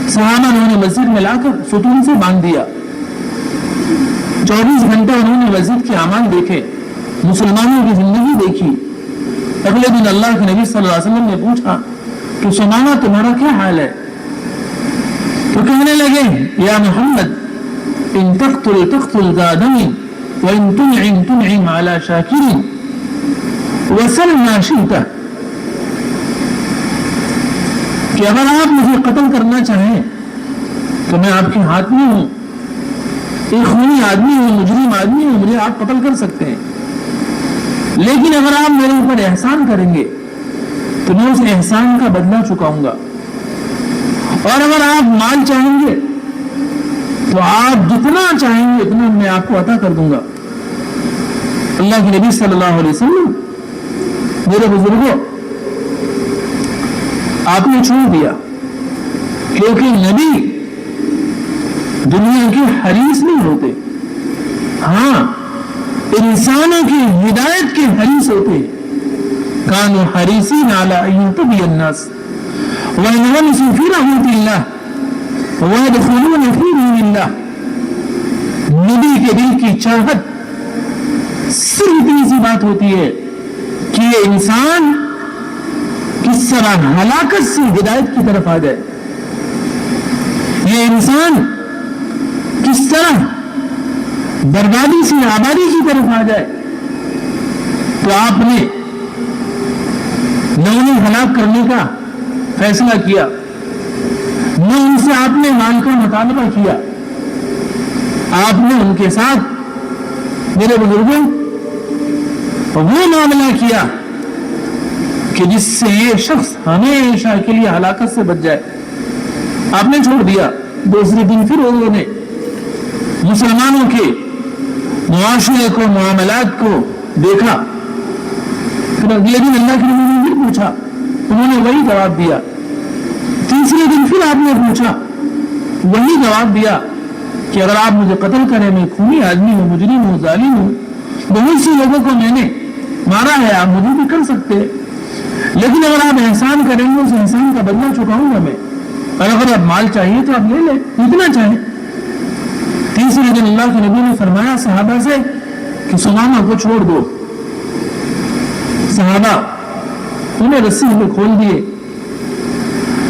A: صحابہ نے انہیں مسجد میں لا کر ستون سے باندھ دیا، 24 گھنٹے انہوں نے مسجد کے اعمال دیکھے، مسلمانوں کی زندگی دیکھی۔ اگلے دن اللہ کے نبی صلی اللہ علیہ وسلم نے پوچھا کہ سمامہ تمہارا کیا حال ہے؟ تو کہنے لگے یا محمد ان تقتل تقتل ذا دم وان تنعم تنعم على شاکر وسل ما شئت، کہ اگر آپ مجھے قتل کرنا چاہیں تو میں آپ کے ہاتھ میں ہوں، ایک خونی آدمی ہوں، مجرم آدمی ہوں، مجھے آپ قتل کر سکتے ہیں، لیکن اگر آپ میرے اوپر احسان کریں گے تو میں اس احسان کا بدلہ چکاؤں گا، اور اگر آپ مال چاہیں گے تو آپ جتنا چاہیں گے اتنا میں آپ کو عطا کر دوں گا۔ اللہ کے نبی صلی اللہ علیہ وسلم، میرے بزرگوں، آپ نے چھوڑ دیا، کیونکہ نبی دنیا کے حریص نہیں ہوتے، ہاں انسانوں کی ہدایت کے حریص ہوتے، کانوا حریصین علی ان یتبع الناس وینغمسوا فی رحمت اللہ ویدخلون فی دین اللہ۔ نبی کے دل کی چاہت صرف اتنی سی بات ہوتی ہے کہ یہ انسان کس طرح ہلاکت سے ہدایت کی طرف آ جائے، یہ انسان کس طرح بربادی سے آبادی کی طرف آ جائے۔ تو آپ نے نہ انہیں ہلاک کرنے کا فیصلہ کیا، نہ ان سے آپ نے مال کا مطالبہ کیا، آپ نے ان کے ساتھ میرے بزرگوں وہ معاملہ کیا کہ جس سے یہ شخص ہمیشہ کے لیے ہلاکت سے بچ جائے، آپ نے چھوڑ دیا۔ دوسرے دن پھر انہوں نے مسلمانوں کے معاشرے کو، معاملات کو دیکھا، پھر اگلے دن اللہ کے نبی نے پھر پوچھا، انہوں نے وہی جواب دیا، تیسرے دن پھر آپ نے پوچھا، وہی جواب دیا کہ اگر آپ مجھے قتل کریں، میں خونی آدمی ہوں، مجرم ہوں، ظالم ہوں، بہت سی لوگوں کو میں نے مارا ہے، آپ مجھے بھی کر سکتے ہیں، لیکن اگر آپ احسان کریں گے اس احسان کا بدلہ چکاؤں گا میں، اور اگر آپ مال چاہیے تو آپ لے لیں جتنا چاہیں۔ تیسرے دن اللہ کے نبی نے فرمایا صحابہ سے کہ سمامہ کو چھوڑ دو۔ صحابہ انہیں رسی میں کھول دیے،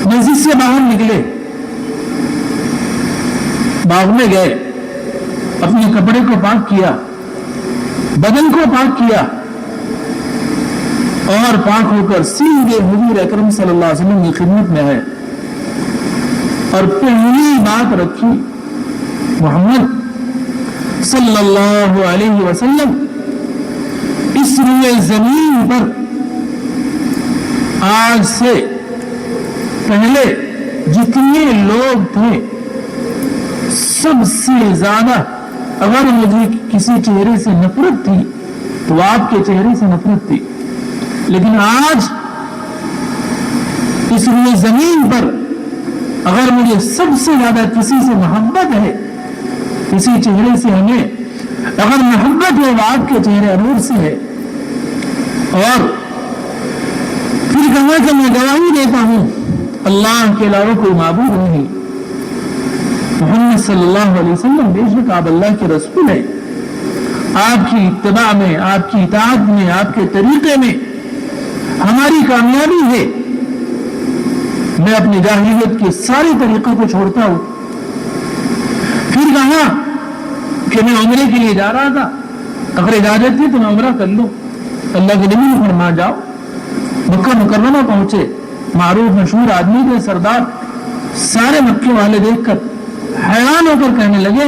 A: مسجد سے باہر نکلے، باغ میں گئے، اپنے کپڑے کو پاک کیا، بدن کو پاک کیا، اور پاک ہو کر سیدھے حضور اکرم صلی اللہ علیہ وسلم کی خدمت میں آئے، اور پہلی بات رکھی، محمد صلی اللہ علیہ وسلم اس روئے زمین پر آج سے پہلے جتنے لوگ تھے سب سے زیادہ اگر مجھے کسی چہرے سے نفرت تھی تو آپ کے چہرے سے نفرت تھی، لیکن آج اس روئے زمین پر اگر مجھے سب سے زیادہ کسی سے محبت ہے، کسی چہرے سے ہمیں اگر محبت ہے، وہ آپ کے چہرے انور سے ہے۔ اور پھر کہا کہ میں گواہی دیتا ہوں اللہ کے علاوہ کوئی معبود نہیں، محمد صلی اللہ علیہ وسلم بے شک آپ اللہ کے رسول ہیں، آپ کی اتباع میں، آپ کی اطاعت میں، آپ کے طریقے میں ہماری کامیابی ہے۔ میں اپنی جاہلیت کے سارے طریقوں کو چھوڑتا ہوں۔ پھر کہا کہ میں عمرے کے لیے جا رہا تھا، اگر اجازت تھی تو میں عمرہ کر لوں۔ اللہ کے نبی نے فرمایا جاؤ۔ مکہ مکرمہ پہنچے، معروف مشہور آدمی کے سردار، سارے مکے والے دیکھ کر حیران ہو کر کہنے لگے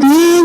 A: 3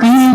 A: 3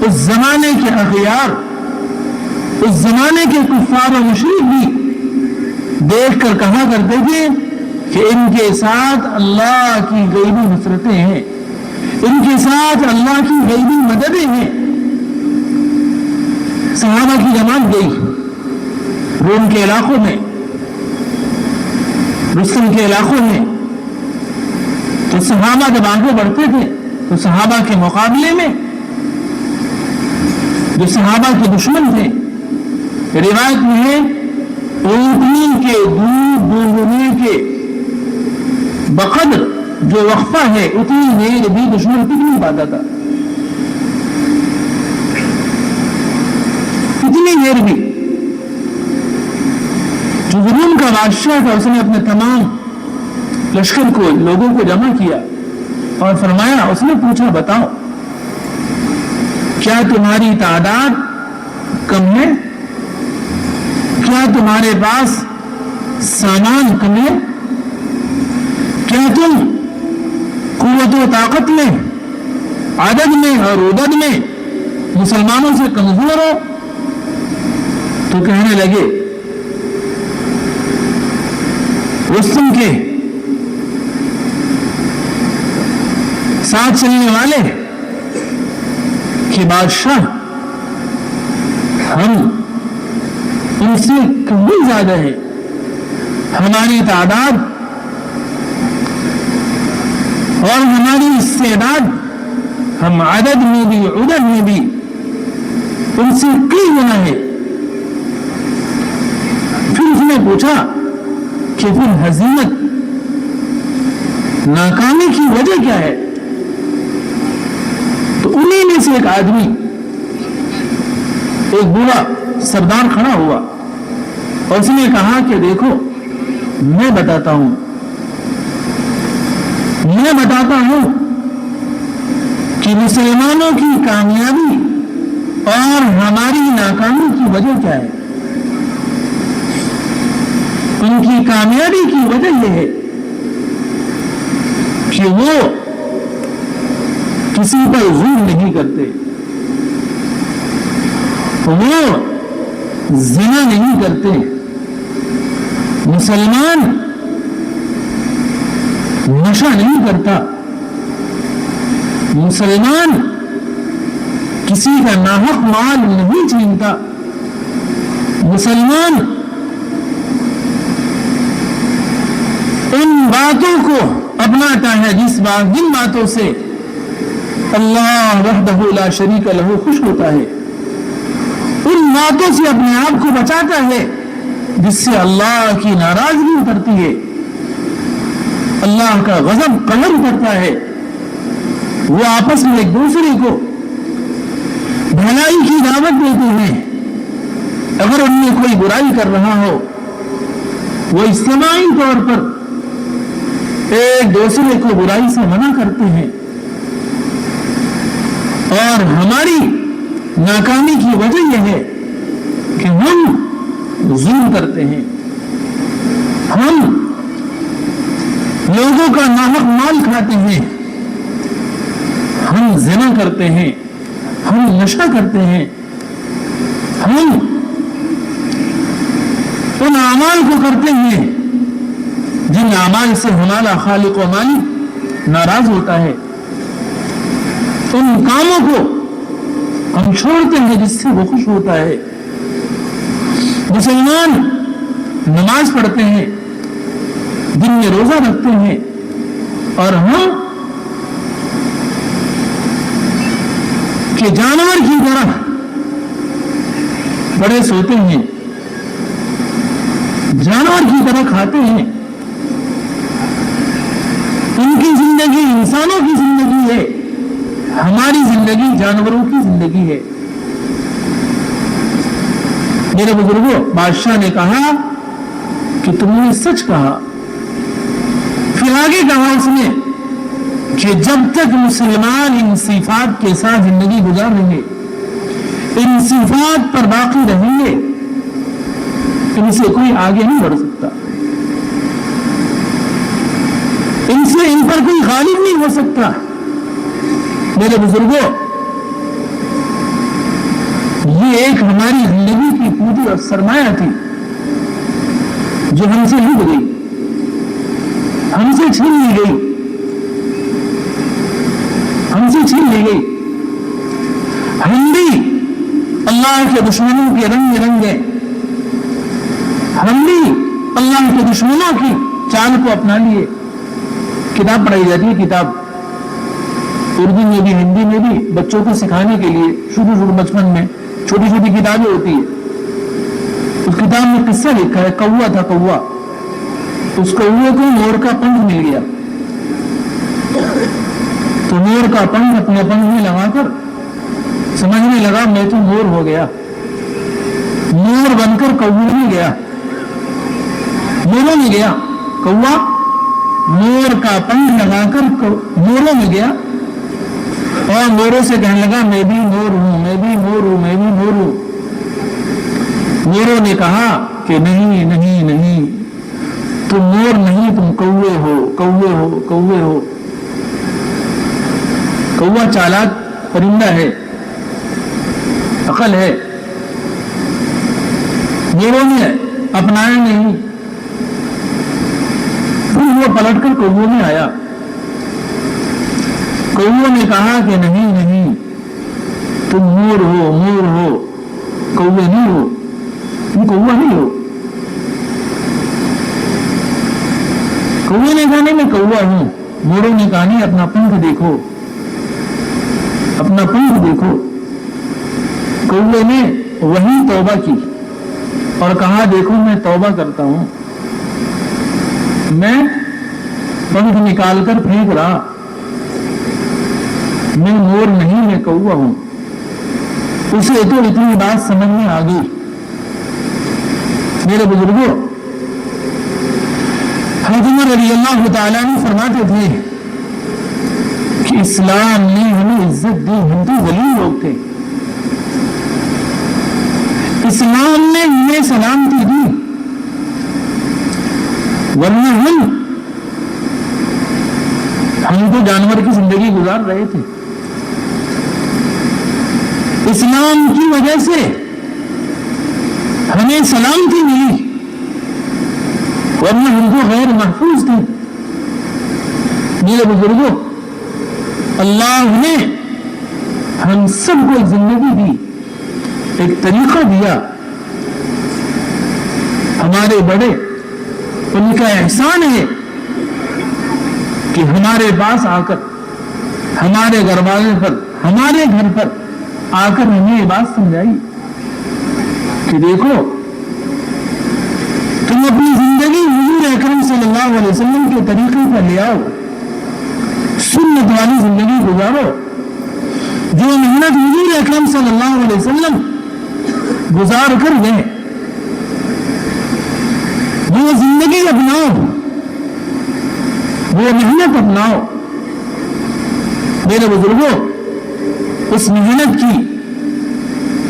A: اس زمانے کے اغیار، اس زمانے کے کفار و مشرک بھی دیکھ کر کہا کرتے تھے کہ ان کے ساتھ اللہ کی غیبی نصرتیں ہیں، ان کے ساتھ اللہ کی غیبی مددیں ہیں۔ صحابہ کی جماعت گئی روم کے علاقوں میں، رستم کے علاقوں میں، تو صحابہ جب آگے بڑھتے تھے تو صحابہ کے مقابلے میں جو صحابہ کے دشمن تھے، روایت میں ہے اونٹنی کے دودھ ڈونگنے کے بقدر جو وقفہ ہے اتنی دیر بھی دشمن ٹک نہیں پاتا تھا، اتنی دیر بھی۔ جو روم کا بادشاہ تھا اس نے اپنے تمام لشکر کو، لوگوں کو جمع کیا اور فرمایا، اس نے پوچھا بتاؤ کیا تمہاری تعداد کم ہے؟ کیا تمہارے پاس سامان کم ہے؟ کیا تم قوت و طاقت میں، عدد میں اور عدد میں مسلمانوں سے کمزور ہو؟ تو کہنے لگے رستم کے ساتھ چلنے والے کہ بادشاہ ہم ان سے کہیں زیادہ ہے، ہماری تعداد اور ہماری استعداد، ہم عدد میں بھی عدد میں بھی ان سے کئی گنا ہے۔ پھر اس نے پوچھا کہ پھر ہزیمت، ناکامی کی وجہ کیا ہے؟ تو انہی میں سے ایک آدمی، ایک بوڑھا سردار کھڑا ہوا اور اس نے کہا کہ دیکھو میں بتاتا ہوں کہ مسلمانوں کی کامیابی اور ہماری ناکامی کی وجہ کیا ہے۔ ان کی کامیابی کی وجہ یہ ہے کہ وہ کسی پر ظلم نہیں کرتے، وہ زنا نہیں کرتے، مسلمان نشہ نہیں کرتا، مسلمان کسی کا ناحق مال نہیں چھینتا، مسلمان ان باتوں کو اپناتا ہے جن باتوں سے اللہ وحدہ لا شریک لہ خوش ہوتا ہے، ان باتوں سے اپنے آپ کو بچاتا ہے جس سے اللہ کی ناراضگی اترتی ہے، اللہ کا غضب قہر اترتا ہے۔ وہ آپس میں ایک دوسرے کو بھلائی کی دعوت دیتے ہیں، اگر ان میں کوئی برائی کر رہا ہو وہ اجتماعی طور پر ایک دوسرے کو برائی سے منع کرتے ہیں، اور ہماری ناکامی کی وجہ یہ ہے کہ ہم ظلم کرتے ہیں، ہم لوگوں کا ناحق مال کھاتے ہیں، ہم زنا کرتے ہیں، ہم نشہ کرتے ہیں، ہم ان اعمال کو کرتے ہیں جن اعمال سے ہمارا خالق و مالک ناراض ہوتا ہے، ان کاموں کو ہم چھوڑتے ہیں جس سے وہ خوش ہوتا ہے۔ مسلمان نماز پڑھتے ہیں، دن میں روزہ رکھتے ہیں، اور ہم کہ جانور کی طرح بڑے سوتے ہیں، جانور کی طرح کھاتے ہیں۔ ان کی زندگی انسانوں کی زندگی ہے، ہماری زندگی جانوروں کی زندگی ہے۔ میرے بزرگوں، بادشاہ نے کہا کہ تم نے سچ کہا۔ پھر آگے کہا اس نے کہ جب تک مسلمان ان صفات کے ساتھ زندگی گزار رہیں گے، ان صفات پر باقی رہیں گے، ان سے کوئی آگے نہیں بڑھ سکتا، ان پر کوئی غالب نہیں ہو سکتا۔ میرے بزرگوں، یہ ایک ہماری زندگی کی پوری اور سرمایہ تھی جو ہم سے لٹ گئی، ہم سے چھین لی گئی، ہم سے چھین لی گئی۔ ہم بھی اللہ کے دشمنوں کے رنگ میں رنگ گئے، ہم بھی اللہ کے دشمنوں کی چال کو اپنا لیے۔ کتاب پڑھائی جاتی ہے، کتاب اردو میں بھی ہندی میں بھی، بچوں کو سکھانے کے لیے شروع بچپن میں چھوٹی چھوٹی کتابیں ہوتی ہے۔ اس کتاب میں قصہ لکھا ہے، کوا تھا کوا، اس کوے کو مور کا پنکھ مل گیا، تو مور کا پنکھ اپنے پنکھ میں لگا کر سمجھنے لگا میں تو مور ہو گیا، مور بن کر کوے میں گیا، موروں میں گیا۔ کوا مور کا پنکھ لگا کر موروں میں گیا اور موروں سے کہنے لگا میں بھی مور ہوں، میں بھی مور ہوں، میں بھی مور ہوں۔ موروں نے کہا کہ نہیں نہیں نہیں، تم مور نہیں، تم کوے ہو، کوے ہو، کوے ہو۔ کوا چالاک پرندہ ہے، عقل ہے، موروں نے اپنایا نہیں، پھر وہ پلٹ کر کوے میں آیا۔ کوے نے کہا کہ نہیں نہیں، تم مور ہو، مور ہو، کوے نہیں ہو، تم کوا نہیں ہو۔ کوے نے کہا نہیں میں کوا ہوں، موروں نے کہا نہیں اپنا پنکھ دیکھو، اپنا پنکھ دیکھو۔ کوے نے وہی توبہ کی اور کہا دیکھو میں توبہ کرتا ہوں، میں پنکھ نکال کر پھینک رہا، میں مور نہیں، میں کوا ہوں۔ اسے تو اتنی بات سمجھ میں آ گئی۔ میرے بزرگوں، حضرت عمر رضی اللہ تعالیٰ عنہ فرماتے تھے کہ اسلام نے ہمیں عزت دی، ہم تو ذلیل لوگ تھے، اسلام نے ہمیں سلامتی دی، ورنہ ہم تو جانور کی زندگی گزار رہے تھے۔ اسلام کی وجہ سے ہمیں سلامتی ملی، ورنہ ہم کو غیر محفوظ تھے۔ میرے بزرگوں، اللہ نے ہم سب کو ایک زندگی دی، ایک طریقہ دیا۔ ہمارے بڑے، ان کا احسان ہے کہ ہمارے پاس آ کر، ہمارے دروازے پر، ہمارے گھر پر آ کر ہمیں یہ بات سمجھائی کہ دیکھو تم اپنی زندگی حضور اکرم صلی اللہ علیہ وسلم کے طریقے پر لے آؤ، سنت والی زندگی گزارو۔ جو محنت حضور اکرم صلی اللہ علیہ وسلم گزار کر گئے وہ زندگی اپناؤ، وہ محنت اپناؤ۔ میرے بزرگوں، اس محنت کی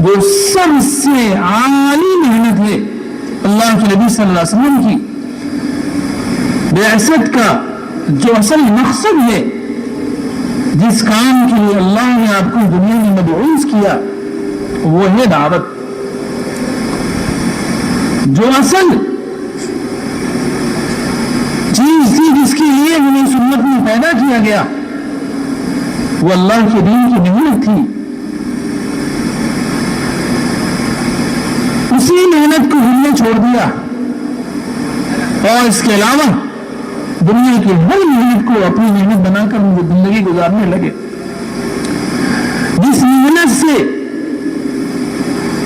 A: جو سب سے عالی محنت ہے اللہ کے نبی صلی اللہ علیہ وسلم کی بعثت کا جو اصل مقصد ہے، جس کام کے لیے اللہ نے آپ کو دنیا میں مبعوث کیا، وہ ہے دعوت۔ جو اصل چیز تھی جس کے لیے ہمیں سنت میں پیدا کیا گیا، وہ اللہ کے دین کی محنت تھی۔ اسی محنت کو ہم نے چھوڑ دیا اور اس کے علاوہ دنیا کی ہر محنت کو اپنی محنت بنا کر زندگی گزارنے لگے، جس محنت سے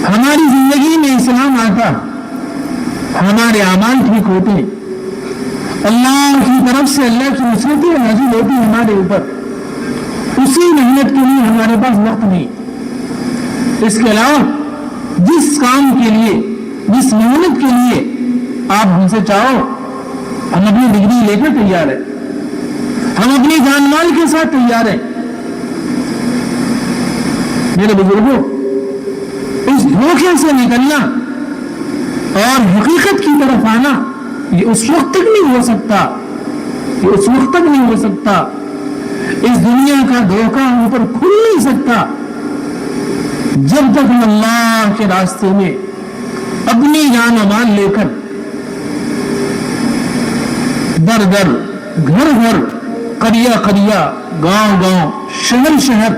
A: ہماری زندگی میں اسلام آتا، ہمارے اعمال ٹھیک ہوتے، اللہ کی طرف سے اللہ کی نصرتیں نازل ہوتی ہمارے اوپر، اسی محنت کے لیے ہمارے پاس وقت نہیں۔ اس کے علاوہ جس کام کے لیے، جس محنت کے لیے آپ ہم سے چاہو، ہم اپنی ڈگری لے کر تیار ہیں، ہم اپنی جان مال کے ساتھ تیار ہیں۔ میرے بزرگوں، اس دھوکے سے نکلنا اور حقیقت کی طرف آنا، یہ اس وقت تک نہیں ہو سکتا، یہ اس وقت تک نہیں ہو سکتا۔ اس دنیا کا دھوکہ اوپر کھل نہیں سکتا جب تک ہم اللہ کے راستے میں اپنی جان و مال لے کر در در، گھر گھر، قریہ قریہ، گاؤں گاؤں، شہر شہر،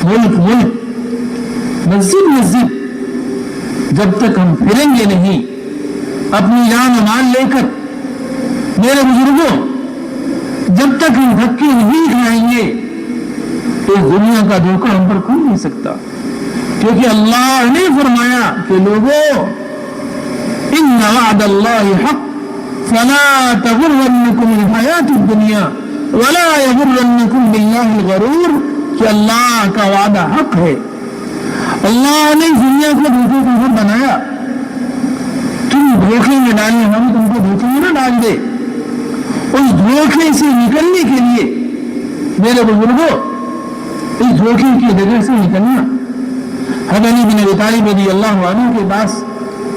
A: ملک ملک، مسجد مسجد، جب تک ہم پھریں گے نہیں اپنی جان و مال لے کر، میرے بزرگوں، جب تک ہم دھکے نہیں کھائیں گے اس دنیا کا دھوکہ ہم پر کھل نہیں سکتا، کیونکہ اللہ نے فرمایا کہ لوگوں، ان وعد اللہ حق فلا تغرنکم الحیات الدنیا ولا یغرنکم باللہ الغرور، کہ اللہ کا وعدہ حق ہے، اللہ نے دنیا کو دھوکے کا گھر بنایا، تم دھوکے میں ڈالیں، ہم تم کو دھوکے میں نہ ڈال دے، اس دھوکے سے نکلنے کے لیے میرے بزرگوں، اس دھوکے کی جگہ سے نکلنا، حضرت علی بن ابی طالب رضی اللہ عنہ کے پاس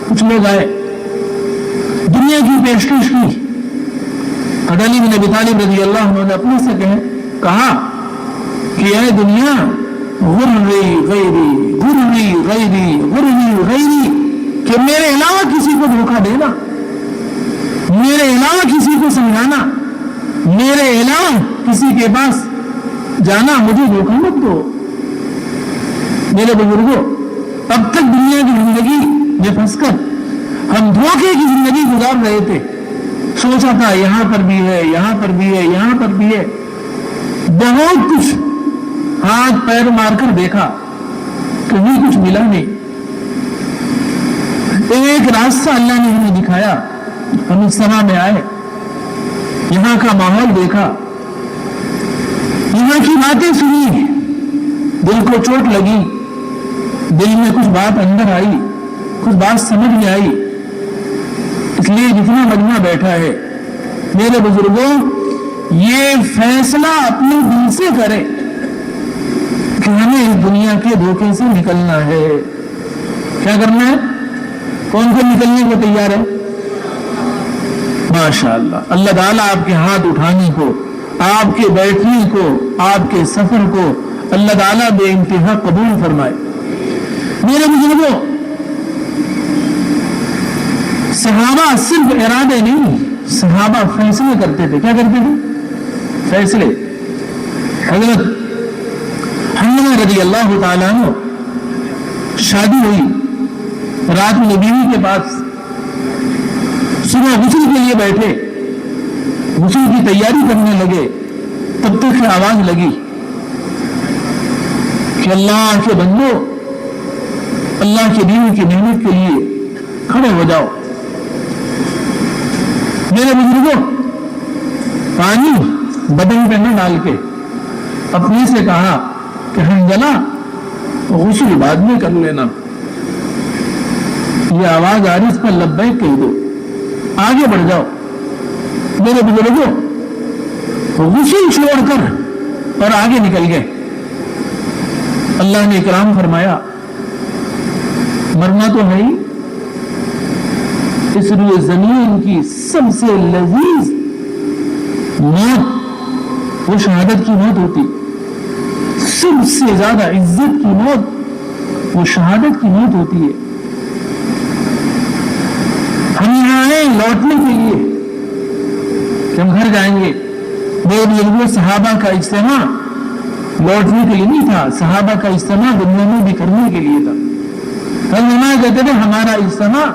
A: کچھ لوگ آئے، دنیا کی پیشکش کی، حضرت علی بن ابی طالب رضی اللہ عنہ نے اپنے سے کہا کہ اے دنیا، غرری غیری غرری غیری غرری غیری، کہ میرے علاوہ کسی کو دھوکہ دینا، میرے علاوہ کسی کو سمجھانا، میرے علاوہ کسی کے پاس جانا، مجھے دھوکہ مت دو۔ میرے بزرگوں، اب تک دنیا کی زندگی میں پھنس کر ہم دھوکے کی زندگی گزار رہے تھے، سوچا تھا یہاں پر بھی ہے، یہاں پر بھی ہے، یہاں پر بھی ہے، بہت کچھ ہاتھ پیر مار کر دیکھا، کہیں کچھ ملا نہیں۔ ایک راستہ اللہ نے ہمیں دکھایا، ہم اس سما میں آئے، یہاں کا ماحول دیکھا، یہاں کی باتیں سنی، دل کو چوٹ لگی، دل میں کچھ بات اندر آئی، کچھ بات سمجھ میں آئی، اس لیے جتنا مجمع بیٹھا ہے میرے بزرگوں، یہ فیصلہ اپنے دل سے کرے کہ ہمیں اس دنیا کے دھوکے سے نکلنا ہے۔ کیا کرنا ہے؟ کون کون نکلنے کو تیار ہے؟ ماشاءاللہ، اللہ تعالیٰ آپ کے ہاتھ اٹھانے کو، آپ کے بیٹھنے کو، آپ کے سفر کو اللہ تعالیٰ بے انتہا قبول فرمائے۔ میرے بزرگوں، صحابہ صرف ارادے نہیں، صحابہ فیصلے کرتے تھے۔ کیا کرتے تھے؟ فیصلے۔ حضرت حنظلہ رضی اللہ تعالیٰ عنہ، شادی ہوئی، رات میں بیوی کے پاس، صبح غسل کے لیے بیٹھے، غسل کی تیاری کرنے لگے، تب تک کہ آواز لگی کہ اللہ کے بندو، اللہ کے دین کی محنت کے لیے کھڑے ہو جاؤ۔ میرے بزرگوں، پانی بدن پہ نہ ڈال کے اپنے سے کہا کہ حنظلہ غسل بعد میں کر لینا، یہ آواز آ رہی، اس پر لبیک کہہ دو، آگے بڑھ جاؤ۔ میرے بزرگوں، غسل چھوڑ کر اور آگے نکل گئے۔ اللہ نے اکرام فرمایا، مرنا تو ہے ہی، اس روئے زمین کی سب سے لذیذ موت وہ شہادت کی موت ہوتی، سب سے زیادہ عزت کی موت وہ شہادت کی موت ہوتی ہے۔ ہم یہاں آئے لوٹنے کے لیے کہ ہم گھر جائیں گے۔ میرے بزرگوں، صحابہ کا اجتماع لوٹنے کے لیے نہیں تھا، صحابہ کا اجتماع دنیا میں بھی کرنے کے لیے تھا۔ ہم نماز کہتے تھے ہمارا اجتماع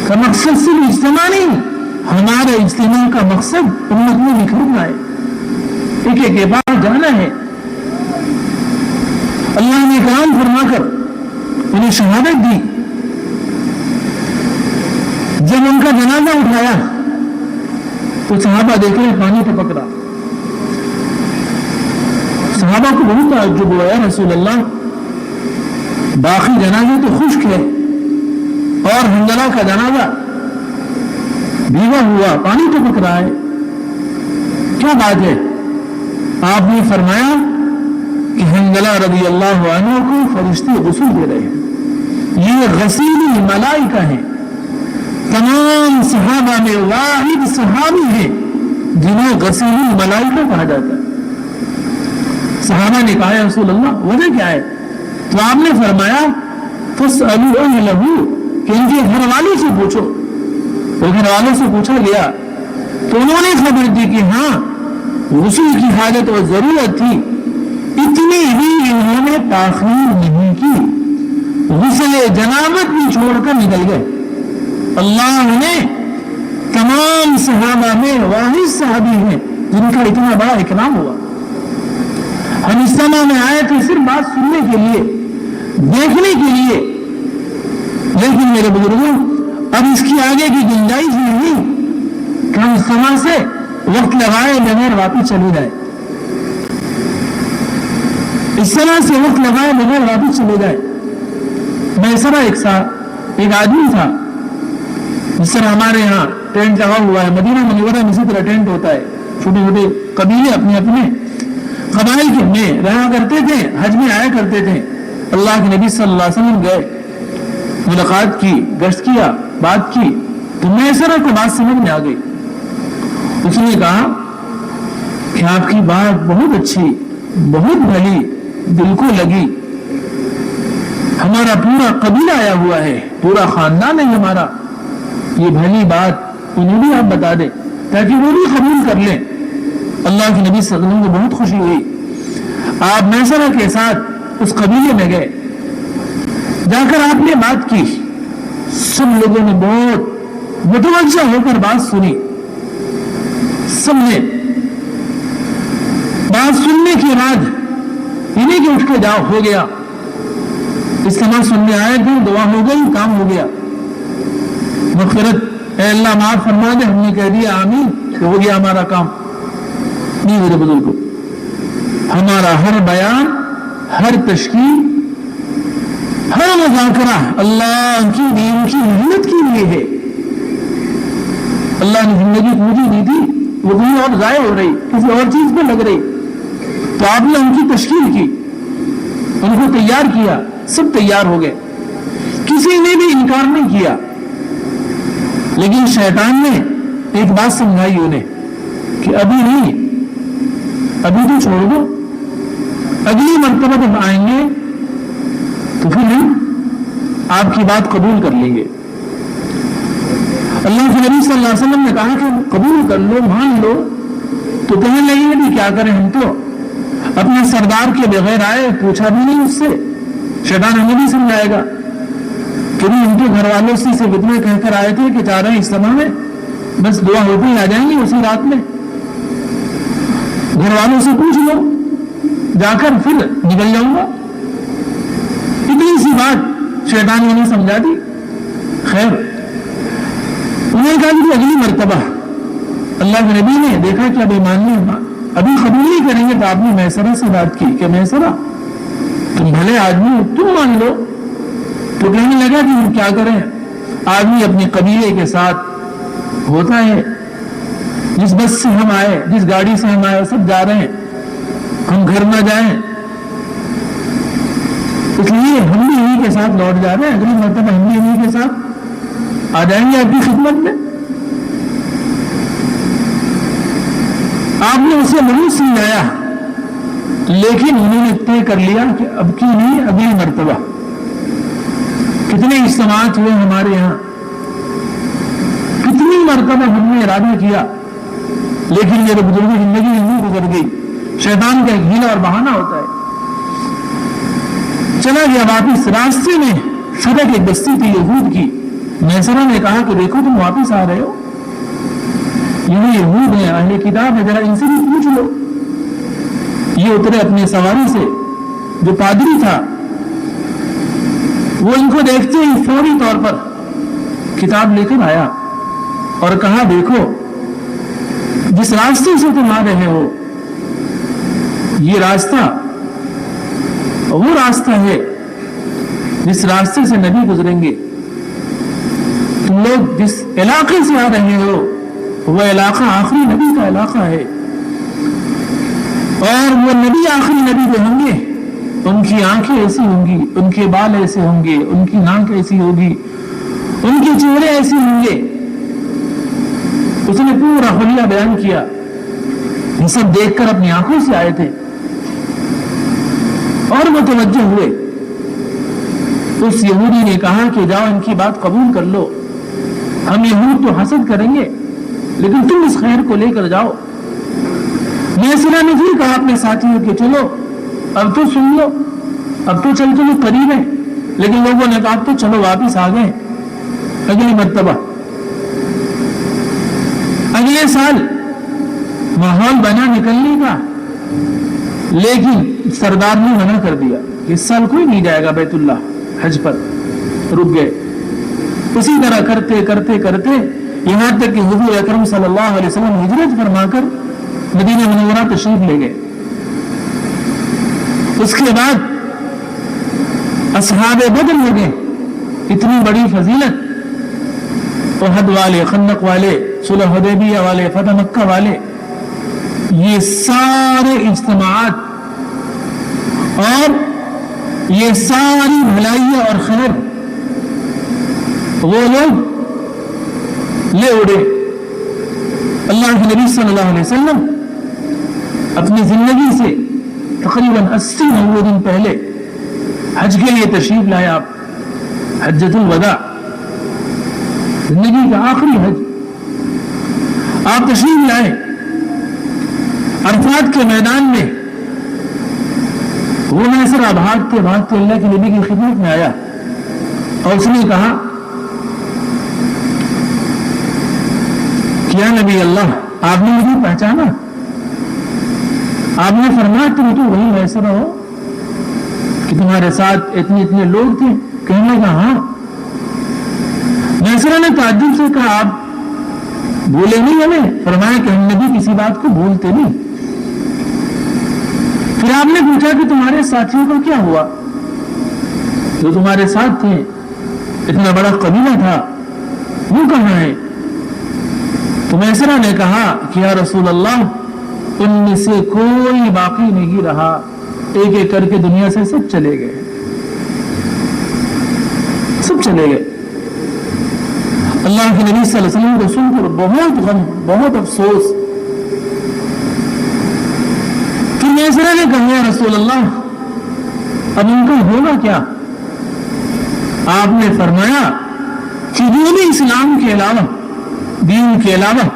A: کا مقصد صرف اجتماع نہیں، ہمارے اجتماع کا مقصد امت میں بکھرنا ہے، ایک ایک کے پاس جانا ہے۔ اللہ نے کرام فرما کر انہیں شہادت دی۔ جب ان کا جنازہ اٹھایا تو صحابہ دیکھے پانی ٹپک رہا، صحابہ کو بہت تعجب ہوا، یا رسول اللہ، باقی جنازے تو خشک ہے اور حنظلہ کا جنازہ بھیگا ہوا، پانی ٹپک رہا ہے، کیا بات ہے؟ آپ نے فرمایا کہ حنظلہ رضی اللہ عنہ کو فرشتے غسل دے رہے ہیں، یہ غسیل الملائکہ ہیں۔ تمام صحابہ میں واحد صحابی ہیں جنہیں غسیل الملائکہ کہا جاتا ہے۔ صحابہ نے کہا یا رسول اللہ وجہ کیا ہے؟ تو آپ نے فرمایا فاسألوا اہلہ کہ ان کے گھر والوں سے پوچھو. تو گھر والوں سے پوچھا گیا تو انہوں نے خبر دی کہ ہاں غسل کی حاجت اور ضرورت تھی, اتنی بھی انہوں نے تاخیر نہیں کی, غسل جنابت بھی چھوڑ کر نکل گئے. اللہ نے تمام صحابہ میں واحد صحابی ہیں جن کا اتنا بڑا اکرام ہوا. ہم اجتماع میں آئے تھے صرف بات سننے کے لیے, دیکھنے کے لیے, لیکن میرے بزرگوں اب اس کی آگے کی گنجائش نہیں کہ ہم اجتماع سے وقت لگائے بغیر واپس چلے جائے. اجتماع سے وقت لگائے بغیر واپس چلے جائے. میسرہ ایک آدمی تھا جس طرح ہمارے یہاں ٹینٹ لگا ہوا ہے, مدینہ منورہ میں اسی طرح ٹینٹ ہوتا ہے. چھوٹے چھوٹے قبیلے اپنے اپنے قبائل کے میں رہا کرتے تھے, حج میں آیا کرتے تھے. اللہ کے نبی صلی اللہ علیہ وسلم گئے, ملاقات کی, گشت کیا, بات کی, تو میسرہ کو بات سمجھ میں آ گئی. اس نے کہا کہ آپ کی بات بہت اچھی, بہت بھلی, دل کو لگی. ہمارا پورا قبیلہ آیا ہوا ہے, پورا خاندان ہے ہمارا, یہ بھلی بات انہیں بھی آپ بتا دیں تاکہ وہ بھی قبول کر لیں. اللہ کے نبی صلی اللہ علیہ وسلم کو بہت خوشی ہوئی. آپ میسرہ کے ساتھ اس قبیلے میں گئے, جا کر آپ نے بات کی. سب لوگوں نے بہت متوجہ ہو کر بات سنی. سب نے بات سننے کے بعد انہیں کہ اٹھ کے جاؤ, ہو گیا, اجتماع سننے آئے تھے, دعا ہو گئی, کام ہو گیا. مغفرت, اے اللہ معاف فرما دے, ہم نے کہہ دیا آمین, کہ ہو گیا ہمارا کام. نہیں میرے بزرگوں, ہمارا ہر بیان, ہر تشکیل, ہر مذاکرہ اللہ کی دین کی محنت کے لیے ہے. اللہ نے زندگی مجھے دی تھی, وہ کہیں اور ضائع ہو رہی, کسی اور چیز پہ لگ رہی, تو آپ نے ان کی تشکیل کی, ان کو تیار کیا, سب تیار ہو گئے, کسی نے بھی انکار نہیں کیا. لیکن شیطان نے ایک بات سمجھائی انہیں کہ ابھی نہیں, ابھی تو چھوڑ دو, اگلی مرتبہ جب آئیں گے تو پھر ہم آپ کی بات قبول کر لیں گے. اللہ کے نبی صلی اللہ علیہ وسلم نے کہا کہ قبول کر لو, مان لو, تو کہنے لگے بھی کیا کریں, ہم تو اپنے سردار کے بغیر آئے, پوچھا بھی نہیں اس سے. شیطان ہمیں بھی سمجھائے گا کہ ان کے گھر والوں سے صرف اتنا کہہ کر آئے تھے کہ چاہ رہے ہیں اجتماع میں بس دعا ہوتے ہی آ جائیں گے اسی رات میں. گھر والوں سے پوچھ لو, جا کر پھر نکل جاؤں گا. اتنی سی بات شیطان نے سمجھا دی. خیر, انہیں کہا کہ اگلی مرتبہ اللہ کے نبی نے دیکھا کہ اب ایمان نہیں, ابھی قبول نہیں کریں گے, تو آپ نے میسرہ سے بات کی کہ میسرہ تم بھلے آدمی ہو, تم مان لو. تو کہنے لگا کہ ہم کیا کریں, آدمی اپنے قبیلے کے ساتھ ہوتا ہے, جس بس سے ہم آئے, جس گاڑی سے ہم آئے, سب جا رہے ہیں, ہم گھر نہ جائیں, اس لیے ہم بھی انہیں کے ساتھ لوٹ جا رہے ہیں, اگلی مرتبہ ہم بھی انہیں کے ساتھ آ جائیں گے آپ کی خدمت میں. آپ نے اسے نہیں سمجھایا, لیکن انہوں نے طے کر لیا کہ اب کی نہیں, اگلی مرتبہ. کتنے اجتماعات ہوئے ہمارے یہاں, کتنی مرتبہ ہم نے ارادہ کیا, لیکن میرے بزرگوں زندگی نہیں گزر گئی. شیطان کا ایک ہیلا اور بہانہ ہوتا ہے. چلا گیا واپس. راستے میں سڑک ایک بستی تھی یہود کی. میسرہ نے کہا کہ دیکھو تم واپس آ رہے ہو, یہ یہود ہیں, اہل کتاب ہے, ذرا ان سے بھی پوچھ لو. یہ اترے اپنے سواری سے, جو پادری تھا وہ ان کو دیکھتے ہی فوری طور پر کتاب لے کر آیا اور کہا دیکھو جس راستے سے تم آ رہے ہو یہ راستہ وہ راستہ ہے جس راستے سے نبی گزریں گے. تم لوگ جس علاقے سے آ رہے ہو وہ علاقہ آخری نبی کا علاقہ ہے, اور وہ نبی آخری نبی جو ہوں گے ان کی آنکھیں ایسی ہوں گی, ان کے بال ایسے ہوں گے, ان کی ناک ایسی ہوگی, ان کے چہرے ایسے ہوں گے. اس نے پورا حلیہ بیان کیا. یہ سب دیکھ کر اپنی آنکھوں سے آئے تھے. اور متوجہ ہوئے. اس یہودی نے کہا کہ جاؤ ان کی بات قبول کر لو, ہم یہود تو حسد کریں گے لیکن تم اس خیر کو لے کر جاؤ. میسرہ نے پھر کہا اپنے ساتھیوں کہ چلو اب تو سن لو, اب تو چل چلو قریب ہے. لیکن لوگوں نے کہا تو چلو واپس آ گئے. اگلی مرتبہ اگلے سال ماحول بنا نکلنے کا, لیکن سردار نے منع کر دیا کہ اس سال کوئی نہیں جائے گا بیت اللہ حج پر. رک گئے. اسی طرح کرتے کرتے کرتے یہاں تک کہ حضور اکرم صلی اللہ علیہ وسلم ہجرت فرما کر مدینہ منورہ تشریف لے گئے. اس کے بعد اصحاب بدر ہو گئے. اتنی بڑی فضیلت احد والے, خندق والے, صلح حدیبیہ والے, فتح مکہ والے, یہ سارے اجتماعات اور یہ ساری بھلائی اور خیر وہ لوگ لے اڑے. اللہ کے نبی صلی اللہ علیہ وسلم اپنی زندگی سے تقریباً 80-90 دن پہلے حج کے لیے تشریف لائے. آپ حجۃ الوداع, زندگی کا آخری حج, آپ تشریف لائے. عرفات کے میدان میں وہ میسرہ بھاگتے بھاگتے اللہ کے نبی کی خدمت میں آیا اور اس نے کہا کیا نبی اللہ, آپ نے مجھے پہچانا؟ آپ نے فرمایا تم تو وہی میسرہ ہو کہ تمہارے ساتھ اتنے لوگ تھے؟ کہنے لگا ہاں. میسرہ نے تعجب سے کہا آپ بھولے نہیں ہمیں؟ فرمایا کہ ہم نبی کسی بات کو بھولتے نہیں. پھر آپ نے پوچھا کہ تمہارے ساتھیوں کا کیا ہوا جو تمہارے ساتھ تھے, اتنا بڑا قبیلہ تھا, وہ کہاں ہے؟ تو میسرہ نے کہا کہ یا رسول اللہ ان میں سے کوئی باقی نہیں رہا, ایک ایک کر کے دنیا سے سب چلے گئے, سب چلے گئے. اللہ کے نبی صلی اللہ علیہ وسلم کو سن کر بہت غم, بہت افسوس. پھر میسرہ نے کہا یا رسول اللہ اب ان کا ہوگا کیا؟ آپ نے فرمایا کہ جو بھی اسلام کے علاوہ, دین کے علاوہ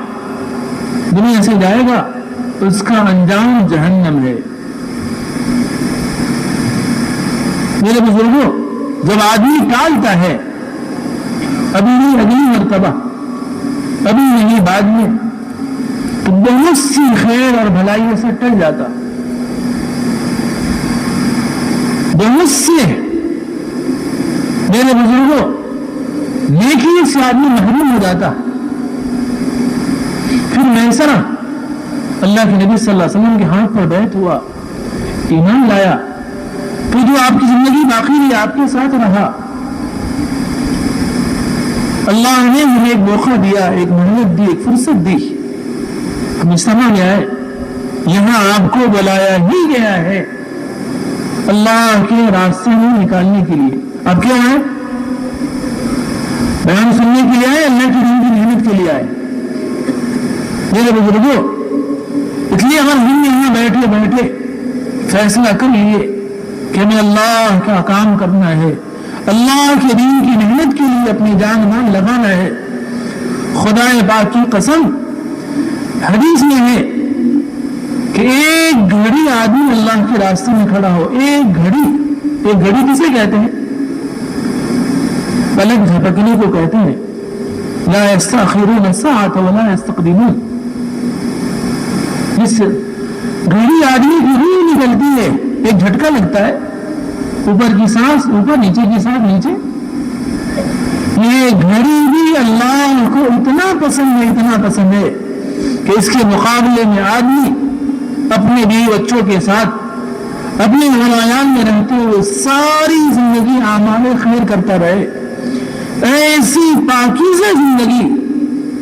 A: دنیا سے جائے گا اس کا انجام جہنم ہے. میرے بزرگوں, جب آدمی ٹالتا ہے ابھی نہیں اگلی مرتبہ, ابھی نہیں بعد میں, تو بہت سی خیر اور بھلائی سے ٹل جاتا. بہت سے میرے بزرگوں نیکی سے آدمی محروم ہو جاتا. پھر میسرہ اللہ کے نبی صلی اللہ علیہ وسلم کے ہاتھ پر بیعت ہوا, ایمان لایا, پھر جو آپ کی زندگی باقی رہی آپ کے ساتھ رہا. اللہ نے مجھے ایک موقع دیا, ایک مہلت دی, ایک فرصت دی. ہم اجتماع میں آئے, یہاں آپ کو بلایا ہی گیا ہے اللہ کے راستے میں نکالنے کے لیے. آپ کیا آئے؟ بیان سننے کے لیے آئے, اللہ کی دین کی محنت کے لیے آئے. میرے بزرگوں, اس لیے اگر ہم یہاں بیٹھے بیٹھے فیصلہ کر لیے کہ ہمیں اللہ کا کام کرنا ہے, اللہ کے دین کی محنت کے لیے اپنی جان مان لگانا ہے, خدا پاک کی قسم حدیث میں ہے کہ ایک گھڑی آدمی اللہ کے راستے میں کھڑا ہو, ایک گھڑی کسے کہتے ہیں؟ پلک جھپکنے کو کہتے ہیں. لا یستأخرون الساعة ولا یستقدمون. جس گھڑی آدمی کی روح نکلتی ہے, ایک جھٹکا لگتا ہے, اوپر کی سانس اوپر, نیچے کی سانس نیچے. یہ گھڑی بھی اللہ کو اتنا پسند ہے کہ اس کے مقابلے میں آدمی اپنے بیوی بچوں کے ساتھ اپنے غلایان میں رہتے ہوئے ساری زندگی اعمال خیر کرتا رہے. ایسی پاکیزہ زندگی,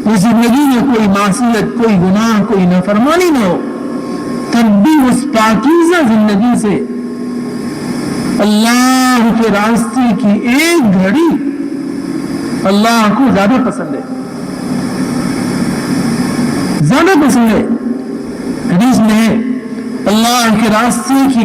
A: اس زندگی میں کوئی معصیت, کوئی گناہ, کوئی نافرمانی نہ ہو, تب بھی اس پاکیزہ زندگی سے اللہ کے راستے کی ایک گھڑی اللہ کو زیادہ پسند ہے, زیادہ پسند ہے. حدیث میں ہے اللہ کے راستے کی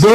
A: 2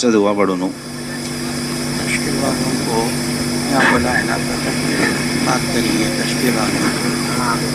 B: చదువబడును।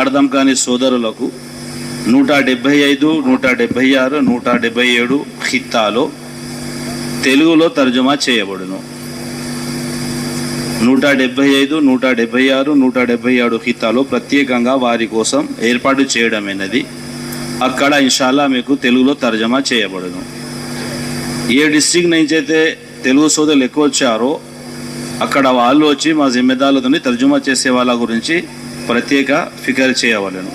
B: అర్థం కాని సోదరులకు 175, 176, 177 ఖిత్తాలో తెలుగులో తర్జుమా చేయబడును. 175, 176, 177 ఖిత్తాలో ప్రత్యేకంగా వారి కోసం ఏర్పాటు చేయడమైనది. అక్కడ ఇన్షాల్లా మీకు తెలుగులో తర్జమా చేయబడును. ఏ డిస్ట్రిక్ట్ నుంచి అయితే తెలుగు సోదరులు ఎక్కువ వచ్చారో అక్కడ వాళ్ళు వచ్చి మా జిమ్మెదారులతో తర్జుమా చేసే వాళ్ళ గురించి ప్రత్యేక ఫికర్ చేయవలను.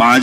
B: 5